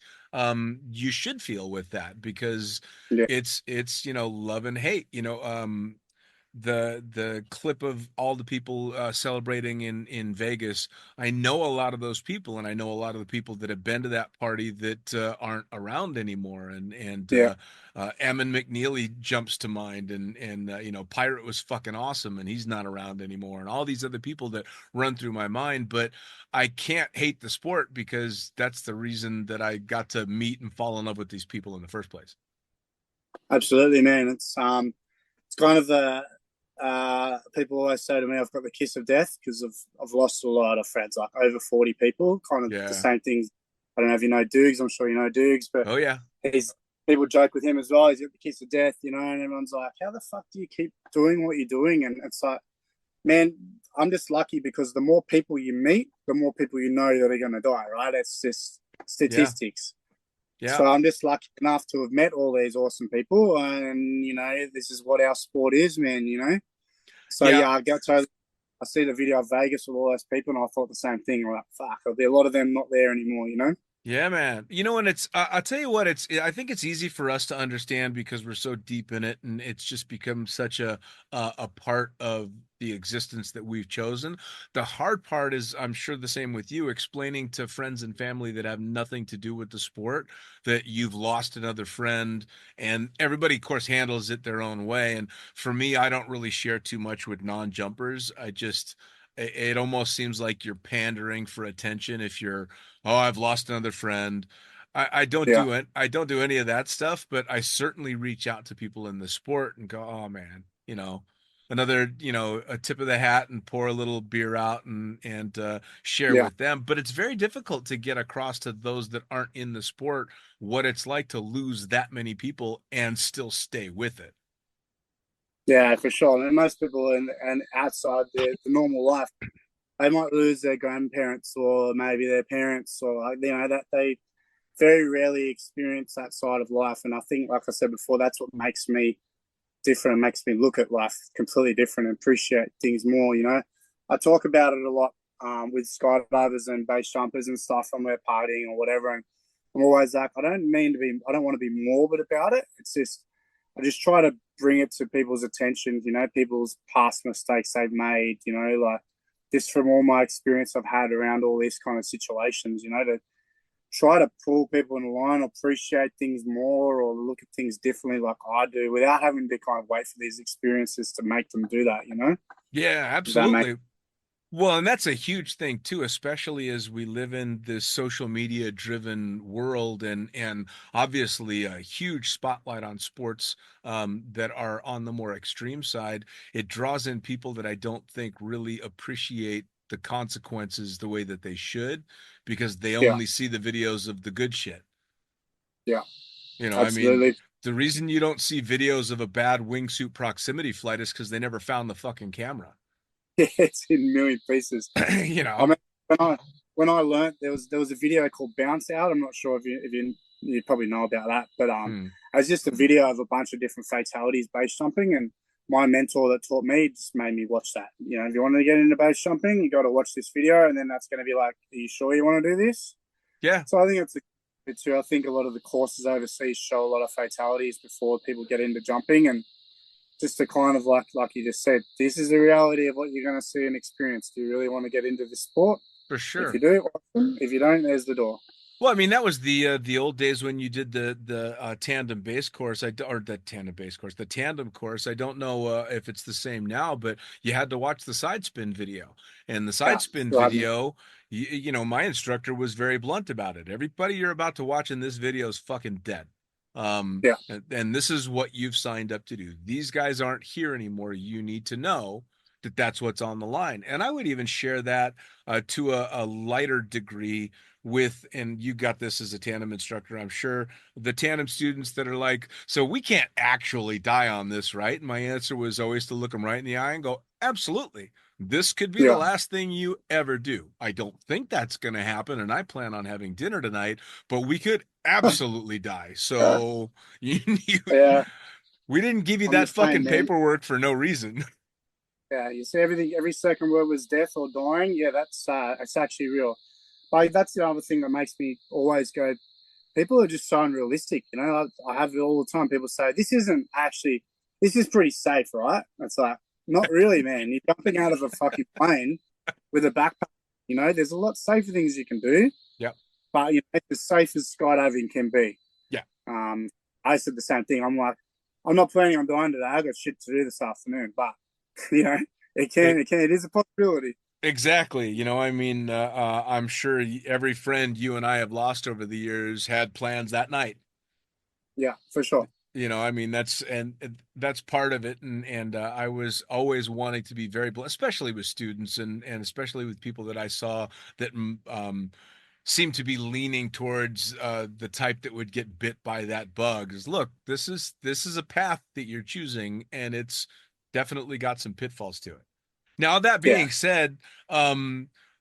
you should feel with that because Yeah, it's love and hate. The clip of all the people celebrating in Vegas. I know a lot of those people, and I know a lot of the people that have been to that party that aren't around anymore. And yeah, Emin McNeely jumps to mind, and Pirate was fucking awesome, and he's not around anymore, and all these other people that run through my mind. But I can't hate the sport because that's the reason that I got to meet and fall in love with these people in the first place. absolutely, man. It's kind of the people always say to me, I've got the kiss of death because I've lost a lot of friends, like over 40 people. Kind of the Yeah. same things. I don't know if you know Dukes. I'm sure you know Dukes, but Oh yeah. he's people joke with him as well. He's got the kiss of death, and everyone's like, "How the fuck do you keep doing what you're doing?" And it's like, man, I'm just lucky because the more people you meet, the more people you know that are going to die. Right? It's just Yeah. statistics. Yeah. So I'm just lucky enough to have met all these awesome people, and this is what our sport is, man. So Yeah. yeah, I see the video of Vegas with all those people, and I thought the same thing. Like, fuck, are there a lot of them not there anymore? Yeah, man. And I'll tell you what, I think it's easy for us to understand because we're so deep in it, and it's just become such a part of the existence that we've chosen. The hard part is, I'm sure the same with you, explaining to friends and family that have nothing to do with the sport that you've lost another friend, and everybody, of course, handles it their own way. And for me, I don't really share too much with non-jumpers. It almost seems like you're pandering for attention if you're, oh, I've lost another friend. I don't Yeah, do it. I don't do any of that stuff, but I certainly reach out to people in the sport and go, oh man, another, a tip of the hat and pour a little beer out and share yeah, with them. But it's very difficult to get across to those that aren't in the sport what it's like to lose that many people and still stay with it. yeah, for sure. And most people and outside the normal life, they might lose their grandparents or maybe their parents, or that they very rarely experience that side of life. And I think, like I said before, that's what makes me different and makes me look at life completely different and appreciate things more. I talk about it a lot with skydivers and base jumpers and stuff when we're partying or whatever. And I'm always like, I don't want to be morbid about it. It's just, I just try to bring it to people's attention, you know, people's past mistakes they've made, you know, like just from all my experience I've had around all these kind of situations, you know, to try to pull people in line, appreciate things more or look at things differently like I do without having to kind of wait for these experiences to make them do that, you know? Yeah, absolutely. Well, and that's a huge thing too, especially as we live in this social media driven world and obviously a huge spotlight on sports that are on the more extreme side. It draws in people that I don't think really appreciate the consequences the way that they should because they Yeah, only see the videos of the good shit. yeah, You know, I mean, absolutely. the reason you don't see videos of a bad wingsuit proximity flight is because they never found the fucking camera. It's in a million pieces. You I know? mean, when I learned there was a video called Bounce Out. I'm not sure if you probably know about that, but Hmm. it was just a video of a bunch of different fatalities base jumping, and my mentor that taught me just made me watch that. You know, if you want to get into base jumping, you got to watch this video, and then that's going to be like, are you sure you want to do this? Yeah. So I think it's a bit too. I think a lot of the courses overseas show a lot of fatalities before people get into jumping, and just to kind of like you just said, this is the reality of what you're going to see and experience. Do you really want to get into this sport? For If you sure. do, awesome. If you don't, there's the door. Well, I mean, that was the old days when you did the tandem base course, or the tandem base course, the tandem course. I don't know if it's the same now, but you had to watch the side spin video, and the Yeah, side spin so video, you know, my instructor was very blunt about it. Everybody you're about to watch in this video is fucking dead. yeah, And this is what you've signed up to do. These guys aren't here anymore. You need to know that that's what's on the line. And I would even share that to a lighter degree with, and you got this as a tandem instructor, I'm sure, the tandem students that are like, so we can't actually die on this, right? And my answer was always to look them right in the eye and go, absolutely. This could be the yeah, last thing you ever do. I don't think that's going to happen, and I plan on having dinner tonight, but we could absolutely die. So you, yeah. we didn't give you I'm the that same, fucking man. paperwork for no reason. Yeah, you see everything. Every second word was death or dying. Yeah, that's actually real. Like that's the other thing that makes me always go. People are just so unrealistic. You know, I have it all the time. People say this isn't actually. This is pretty safe, right? It's like not really, man. You're jumping out of a fucking plane with a backpack. You know, there's a lot safer things you can do, Yep. but you know, it's as safe as skydiving can be. Yeah. I said the same thing. I'm like, I'm not planning on dying today. I got shit to do this afternoon, but you know, it is a possibility. Exactly. You know, I mean, I'm sure every friend you and I have lost over the years had plans that night. Yeah, for sure. You know, I mean, that's part of it. And I was always wanting to be very blessed, especially with students and especially with people that I saw that seemed to be leaning towards the type that would get bit by that bug. Is look, this is a path that you're choosing, and it's definitely got some pitfalls to it. Now, that Yeah. being said,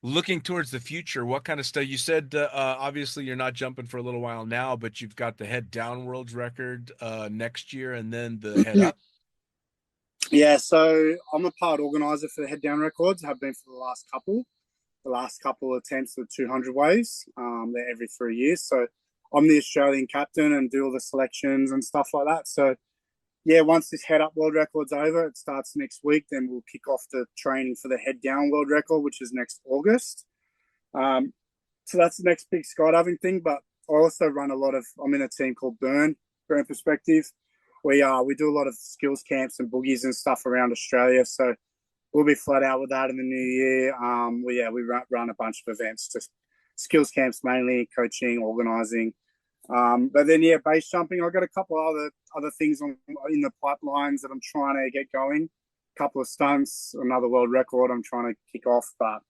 looking towards the future, what kind of stuff? You said obviously you're not jumping for a little while now, but you've got the head down world's record next year, and then the head up. Yeah, so I'm a part organizer for the head down records. Have been for the last couple of attempts of 200 waves. They're every 3 years. So I'm the Australian captain and do all the selections and stuff like that. So yeah, once this head up world record's over, it starts next week. Then we'll kick off the training for the head down world record, which is next August. So that's the next big skydiving thing. But I also run I'm in a team called Burn Perspective. We do a lot of skills camps and boogies and stuff around Australia. So we'll be flat out with that in the new year. We run a bunch of events, just skills camps mainly, coaching, organising. But then base jumping. I've got a couple other things in the pipelines that I'm trying to get going. A couple of stunts, another world record I'm trying to kick off, but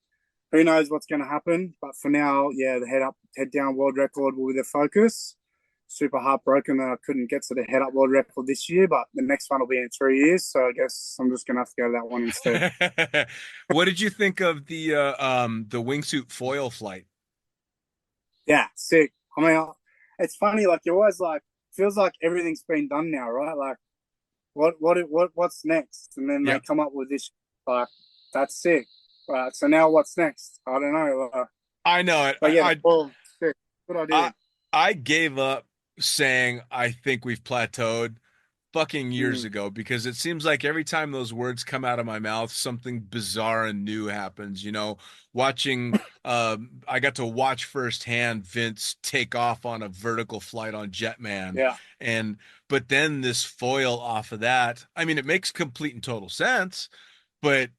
who knows what's going to happen. But for now, the head down world record will be the focus. Super heartbroken that I couldn't get to the head up world record this year, but the next one will be in 3 years. So I guess I'm just gonna have to go to that one instead. What did you think of the wingsuit foil flight? Yeah, sick. I mean, it's funny. Like you're always like, feels like everything's been done now, right? Like, what's next? And then they come up with this, like, that's sick. Right. So now what's next? I don't know. I know it. But yeah, sick. Good idea. I gave up saying I think we've plateaued fucking years ago, because it seems like every time those words come out of my mouth, something bizarre and new happens. Watching, I got to watch firsthand Vince take off on a vertical flight on Jetman. Yeah. But then this foil off of that, I mean, it makes complete and total sense, but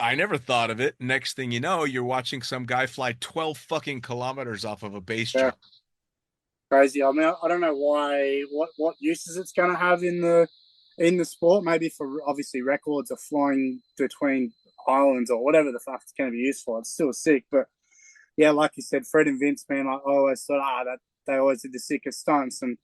I never thought of it. Next thing you know, you're watching some guy fly 12 fucking kilometers off of a base Yeah. jump. Crazy. I mean, I don't know what uses it's going to have in the sport. Maybe for obviously records of flying between islands or whatever the fuck it's going to be used for. It's still sick, but yeah, like you said, Fred and Vince, man, I always thought that they always did the sickest stunts, and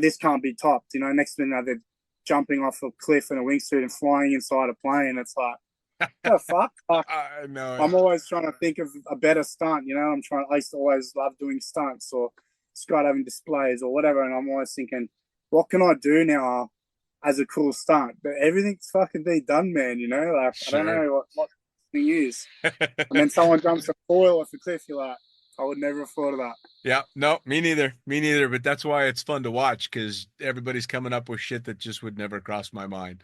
this can't be topped. Next minute they're jumping off a cliff in a wingsuit and flying inside a plane. It's like, what the fuck? I know. I'm always trying to think of a better stunt. I used to always love doing stunts or skydiving displays or whatever, and I'm always thinking, what can I do now as a cool stunt? But everything's fucking been done, man. Like, sure. I don't know what to use. And then someone jumps a foil off a cliff, you're like, I would never have thought of that. Yeah, no, me neither. But that's why it's fun to watch, because everybody's coming up with shit that just would never cross my mind.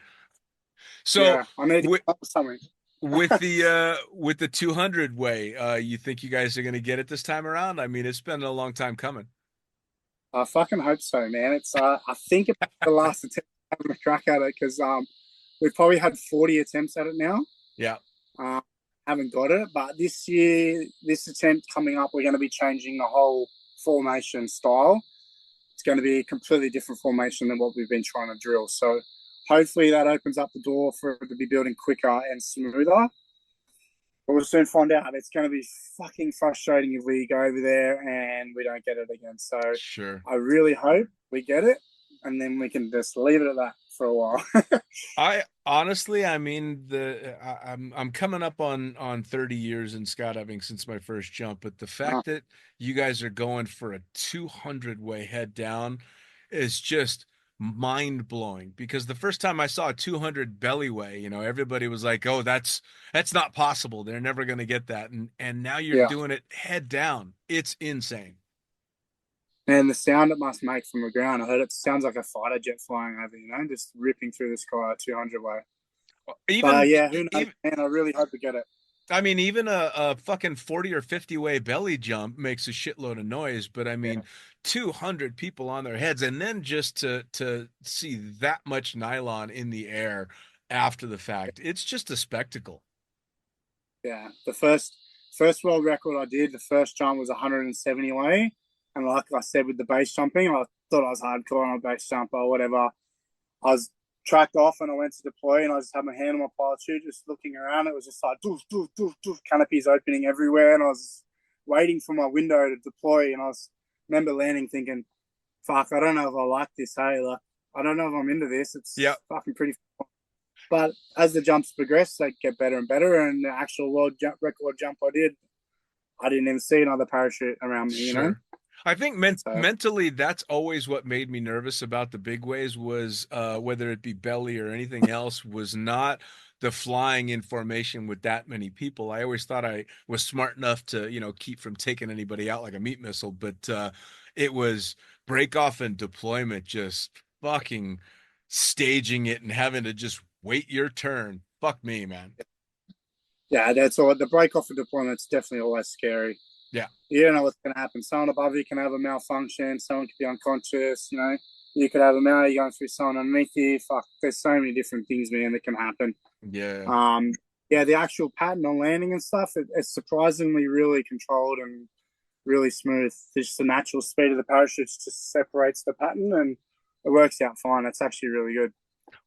So yeah, I need to come up with something. with the 200 way, you think you guys are going to get it this time around? I mean, it's been a long time coming. I fucking hope so, man. It's I think it's the last attempt having a crack at it, because we've probably had 40 attempts at it now. Yeah. Haven't got it, but this year, this attempt coming up, we're going to be changing the whole formation style. It's going to be a completely different formation than what we've been trying to drill. So hopefully that opens up the door for it to be building quicker and smoother. But we'll soon find out. It's going to be fucking frustrating if we go over there and we don't get it again. So sure, I really hope we get it, and then we can just leave it at that for a while. I honestly, I mean, I'm coming up on 30 years in skydiving since my first jump, but the fact that you guys are going for a 200 way head down is just mind blowing, because the first time I saw a 200 belly way, everybody was like, oh, that's not possible. They're never going to get that. And now you're doing it head down. It's insane. And the sound it must make from the ground, I heard it sounds like a fighter jet flying over, just ripping through the sky at 200 way. Who knows, man? I really hope we get it. I mean, even a fucking 40 or 50 way belly jump makes a shitload of noise, but I mean, 200 people on their heads, and then just to see that much nylon in the air after the fact, it's just a spectacle. Yeah, the first world record I did, the first jump was 170 way. And like I said, with the base jumping, I thought I was hardcore on a base jump or whatever. I was tracked off and I went to deploy, and I just had my hand on my pilot chute, just looking around. It was just like, doof, doof, doof, doof, canopies opening everywhere. And I was waiting for my window to deploy. And I remember landing thinking, fuck, I don't know if I like this. Hey, like, I don't know if I'm into this. It's fucking pretty fun. But as the jumps progress, they get better and better. And the actual world record jump I did, I didn't even see another parachute around me, you know? I think mentally, that's always what made me nervous about the big waves, was whether it be belly or anything else, was not the flying in formation with that many people. I always thought I was smart enough to, keep from taking anybody out like a meat missile, but it was break off and deployment, just fucking staging it and having to just wait your turn. Fuck me, man. Yeah, that's all. The break off and deployment's definitely always scary. Yeah. You don't know what's going to happen. Someone above you can have a malfunction. Someone could be unconscious, You could have a malady going through someone underneath you. Fuck, there's so many different things, man, that can happen. Yeah. The actual pattern on landing and stuff, it's surprisingly really controlled and really smooth. Just the natural speed of the parachutes just separates the pattern, and it works out fine. It's actually really good.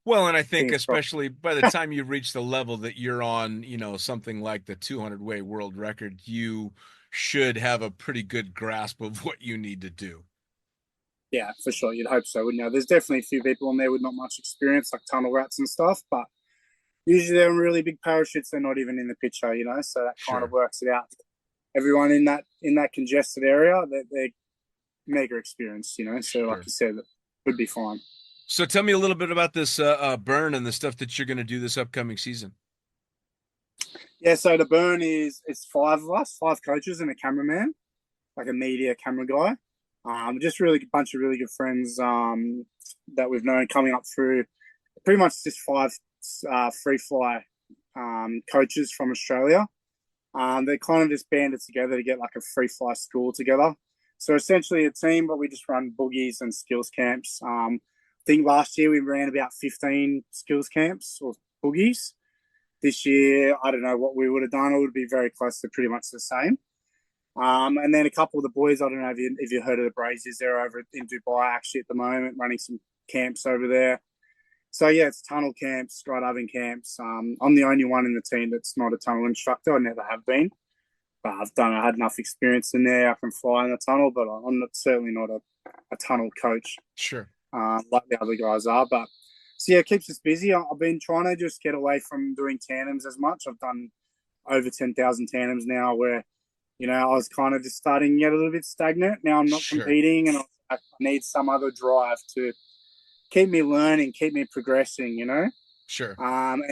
Well, and I think especially by the time you reach the level that you're on, something like the 200 way world record, you should have a pretty good grasp of what you need to do. Yeah, for sure. You'd hope so, wouldn't you? There's definitely a few people on there with not much experience, like tunnel rats and stuff, but usually they're in really big parachutes. They're not even in the picture, so that kind of works it out. Everyone in that congested area, they're mega experienced, so like you said, it would be fine. So tell me a little bit about this burn and the stuff that you're going to do this upcoming season. Yeah, so the burn it's 5 of us, 5 coaches and a cameraman, like a media camera guy. Just really a bunch of really good friends. that we've known coming up through pretty much just 5 free fly coaches from Australia. They kind of just banded together to get like a free fly school together. So essentially a team, but we just run boogies and skills camps. I think last year we ran about 15 skills camps or boogies. This year, I don't know what we would have done. It would be very close to pretty much the same. And then a couple of the boys, I don't know if you heard of the Braziers, they're over in Dubai actually at the moment, running some camps over there. So yeah, it's tunnel camps, skydiving camps. I'm the only one in the team that's not a tunnel instructor. I never have been, but I had enough experience in there. I can fly in the tunnel, but I'm certainly not a tunnel coach. Sure. Like the other guys are. But so yeah, it keeps us busy. I've been trying to just get away from doing tandems as much. I've done over 10,000 tandems now where, you know, I was kind of just starting to get a little bit stagnant. Now I'm not competing, and I need some other drive to keep me learning, keep me progressing, you know? Sure. And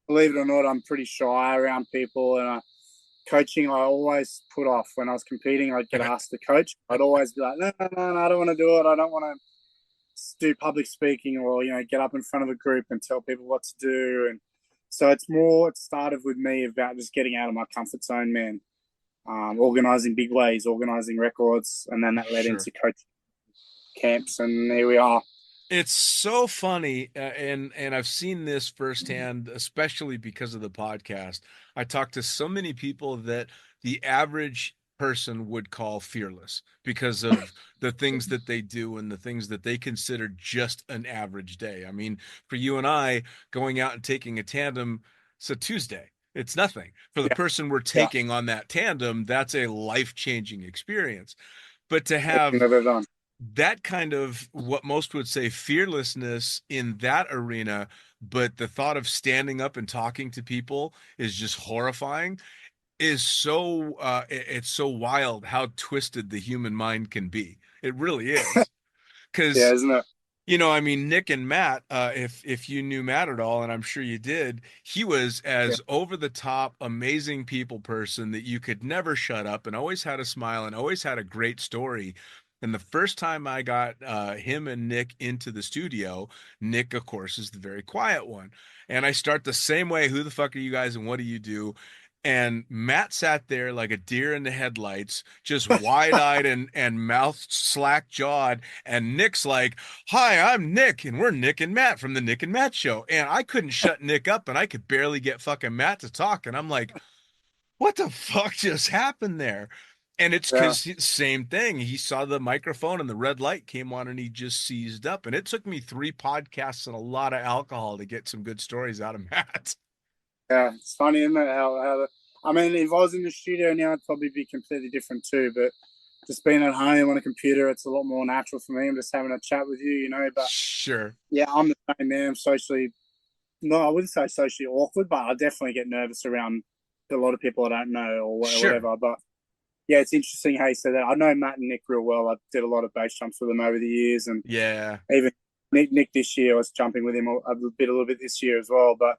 believe it or not, I'm pretty shy around people, and coaching I always put off. When I was competing, I'd get asked to coach. I'd always be like, no, I don't want to do it. I don't want to do public speaking or, you know, get up in front of a group and tell people what to do. And so it started with me about just getting out of my comfort zone, man. Organising big ways, organising records, and then that led into coaching camps, and here we are. It's so funny, and I've seen this firsthand, especially because of the podcast. I talk to so many people that the average person would call fearless because of the things that they do and the things that they consider just an average day. I mean, for you and I, going out and taking a tandem, it's a Tuesday. It's nothing. For the person we're taking on that tandem, that's a life-changing experience. But to have that kind of what most would say fearlessness in that arena, but the thought of standing up and talking to people is just horrifying, is so it's so wild how twisted the human mind can be. It really is. Because isn't it? You know, I mean, Nick and Matt, if you knew Matt at all, and I'm sure you did, he was as over the top, amazing people person that you could never shut up, and always had a smile and always had a great story. And the first time I got him and Nick into the studio, Nick, of course, is the very quiet one. And I start the same way. Who the fuck are you guys and what do you do? And Matt sat there like a deer in the headlights, just wide-eyed and mouth slack-jawed. And Nick's like, hi, I'm Nick, and we're Nick and Matt from the Nick and Matt Show. And I couldn't shut Nick up, and I could barely get fucking Matt to talk. And I'm like, what the fuck just happened there? And it's because same thing. He saw the microphone and the red light came on and he just seized up. And it took me 3 podcasts and a lot of alcohol to get some good stories out of Matt. Yeah, it's funny, isn't it? I mean, if I was in the studio now, it'd probably be completely different too. But just being at home on a computer, it's a lot more natural for me. I'm just having a chat with you, you know. But yeah, I'm the same man. I'm I wouldn't say socially awkward, but I definitely get nervous around a lot of people I don't know or whatever. But yeah, it's interesting how you said that. I know Matt and Nick real well. I did a lot of base jumps with them over the years, and even Nick this year, I was jumping with him a little bit this year as well. But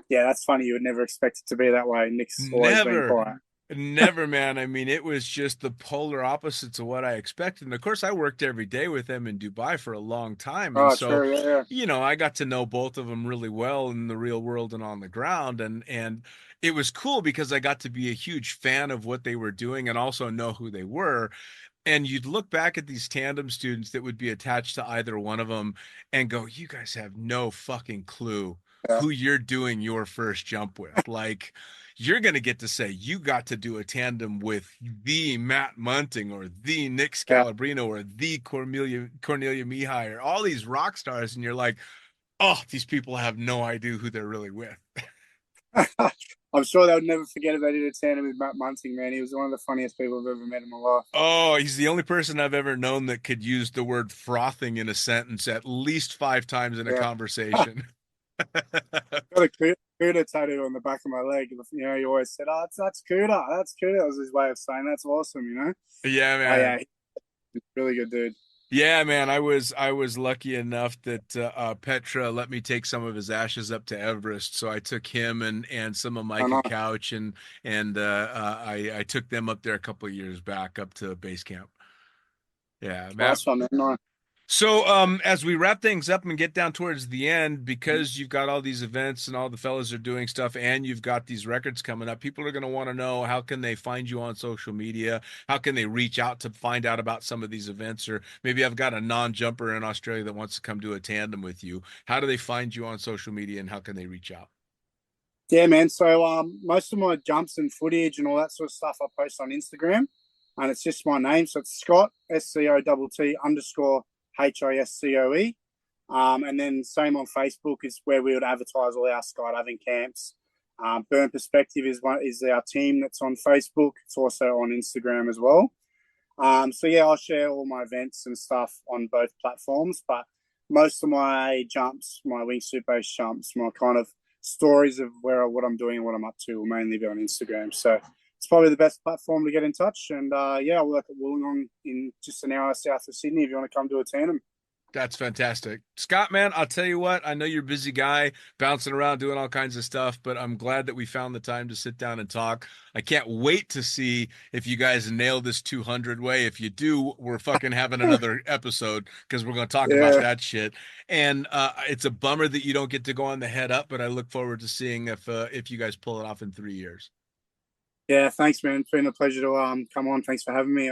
yeah, that's funny. You would never expect it to be that way. Nick's always been quiet. Never, man. I mean, it was just the polar opposites of what I expected. And of course, I worked every day with them in Dubai for a long time. And you know, I got to know both of them really well in the real world and on the ground. And it was cool because I got to be a huge fan of what they were doing and also know who they were. And you'd look back at these tandem students that would be attached to either one of them and go, you guys have no fucking clue who you're doing your first jump with. Like, you're going to get to say you got to do a tandem with the Matt Munting or the Nick Scalabrino or the Cornelia Mihai or all these rock stars. And you're like, oh, these people have no idea who they're really with. I'm sure they would never forget if they did a tandem with Matt Munting, man. He was one of the funniest people I've ever met in my life. Oh, he's the only person I've ever known that could use the word frothing in a sentence at least 5 times in a conversation. Got a CUDA tattoo on the back of my leg. You know, he always said, "Oh, that's CUDA. That's CUDA." That was his way of saying that's awesome. You know? Yeah, man. Yeah, he's a really good dude. Yeah, man. I was lucky enough that Petra let me take some of his ashes up to Everest. So I took him and some of Micah Couch and I took them up there a couple of years back up to base camp. Yeah, Last one, man. So, as we wrap things up and get down towards the end, because you've got all these events and all the fellas are doing stuff, and you've got these records coming up, people are going to want to know, how can they find you on social media? How can they reach out to find out about some of these events? Or maybe I've got a non-jumper in Australia that wants to come do a tandem with you. How do they find you on social media, and how can they reach out? Yeah, man. So most of my jumps and footage and all that sort of stuff I post on Instagram, and it's just my name. So it's Scott, SCOTT_HISCOE. And then same on Facebook is where we would advertise all our skydiving camps. Burn Perspective is our team that's on Facebook. It's also on Instagram as well. So yeah, I'll share all my events and stuff on both platforms, but most of my jumps, my wingsuit based jumps, my kind of stories of what I'm doing and what I'm up to will mainly be on Instagram. So it's probably the best platform to get in touch. And yeah, I'll work at Wollongong in just an hour south of Sydney if you want to come to a tandem. That's fantastic. Scott, man, I'll tell you what, I know you're a busy guy bouncing around doing all kinds of stuff, but I'm glad that we found the time to sit down and talk. I can't wait to see if you guys nail this 200 way. If you do, we're fucking having another episode because we're going to talk about that shit. And it's a bummer that you don't get to go on the head up, but I look forward to seeing if you guys pull it off in 3 years. Yeah, thanks, man. It's been a pleasure to come on. Thanks for having me.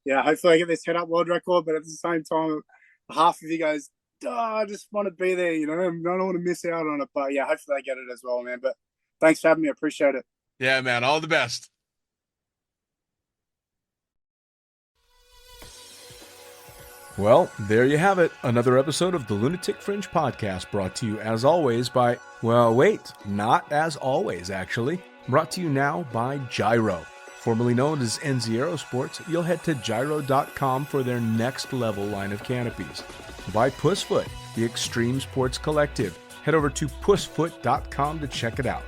Yeah, hopefully I get this head up world record, but at the same time, half of you guys, I just want to be there, you know. I don't want to miss out on it, but yeah, hopefully I get it as well, man. But thanks for having me. I appreciate it. Yeah, man. All the best. Well, there you have it. Another episode of the Lunatic Fringe podcast, brought to you as always by, well, wait, not as always, actually. Brought to you now by Gyro. Formerly known as NZ Aerosports, you'll head to gyro.com for their next level line of canopies. By Pussfoot, the Extreme Sports Collective. Head over to pussfoot.com to check it out.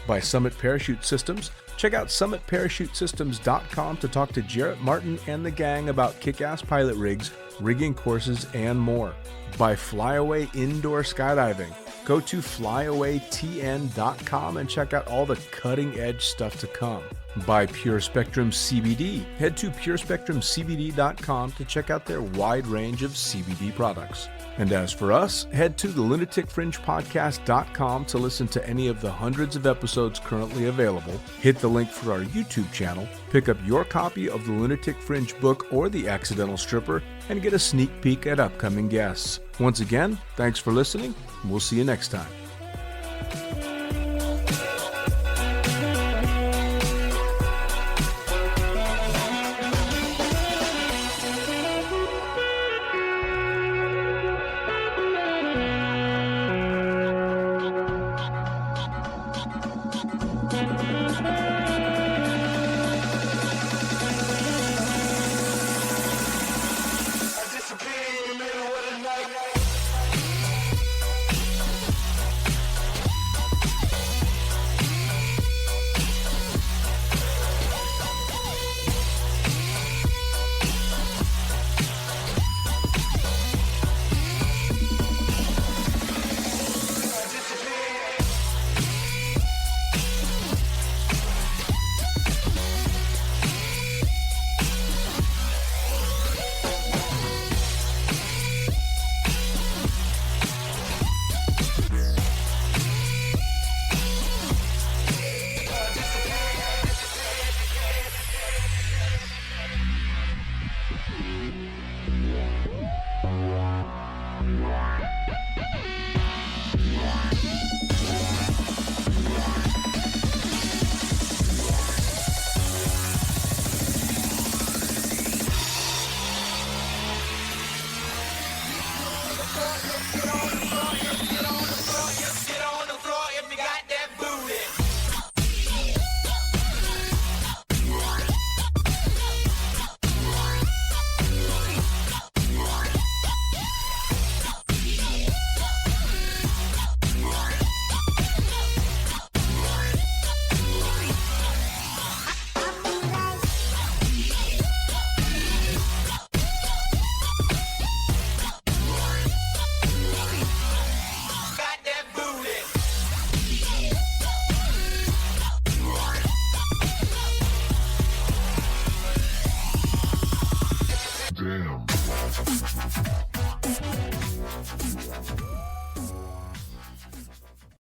By Summit Parachute Systems, check out summitparachutesystems.com to talk to Jarrett Martin and the gang about kick-ass pilot rigs, rigging courses, and more. By Flyaway Indoor Skydiving, go to flyawaytn.com and check out all the cutting-edge stuff to come. By Pure Spectrum CBD, head to purespectrumcbd.com to check out their wide range of CBD products. And as for us, head to the lunaticfringepodcast.com to listen to any of the hundreds of episodes currently available, hit the link for our YouTube channel, pick up your copy of the Lunatic Fringe book or The Accidental Stripper, and get a sneak peek at upcoming guests. Once again, thanks for listening. We'll see you next time.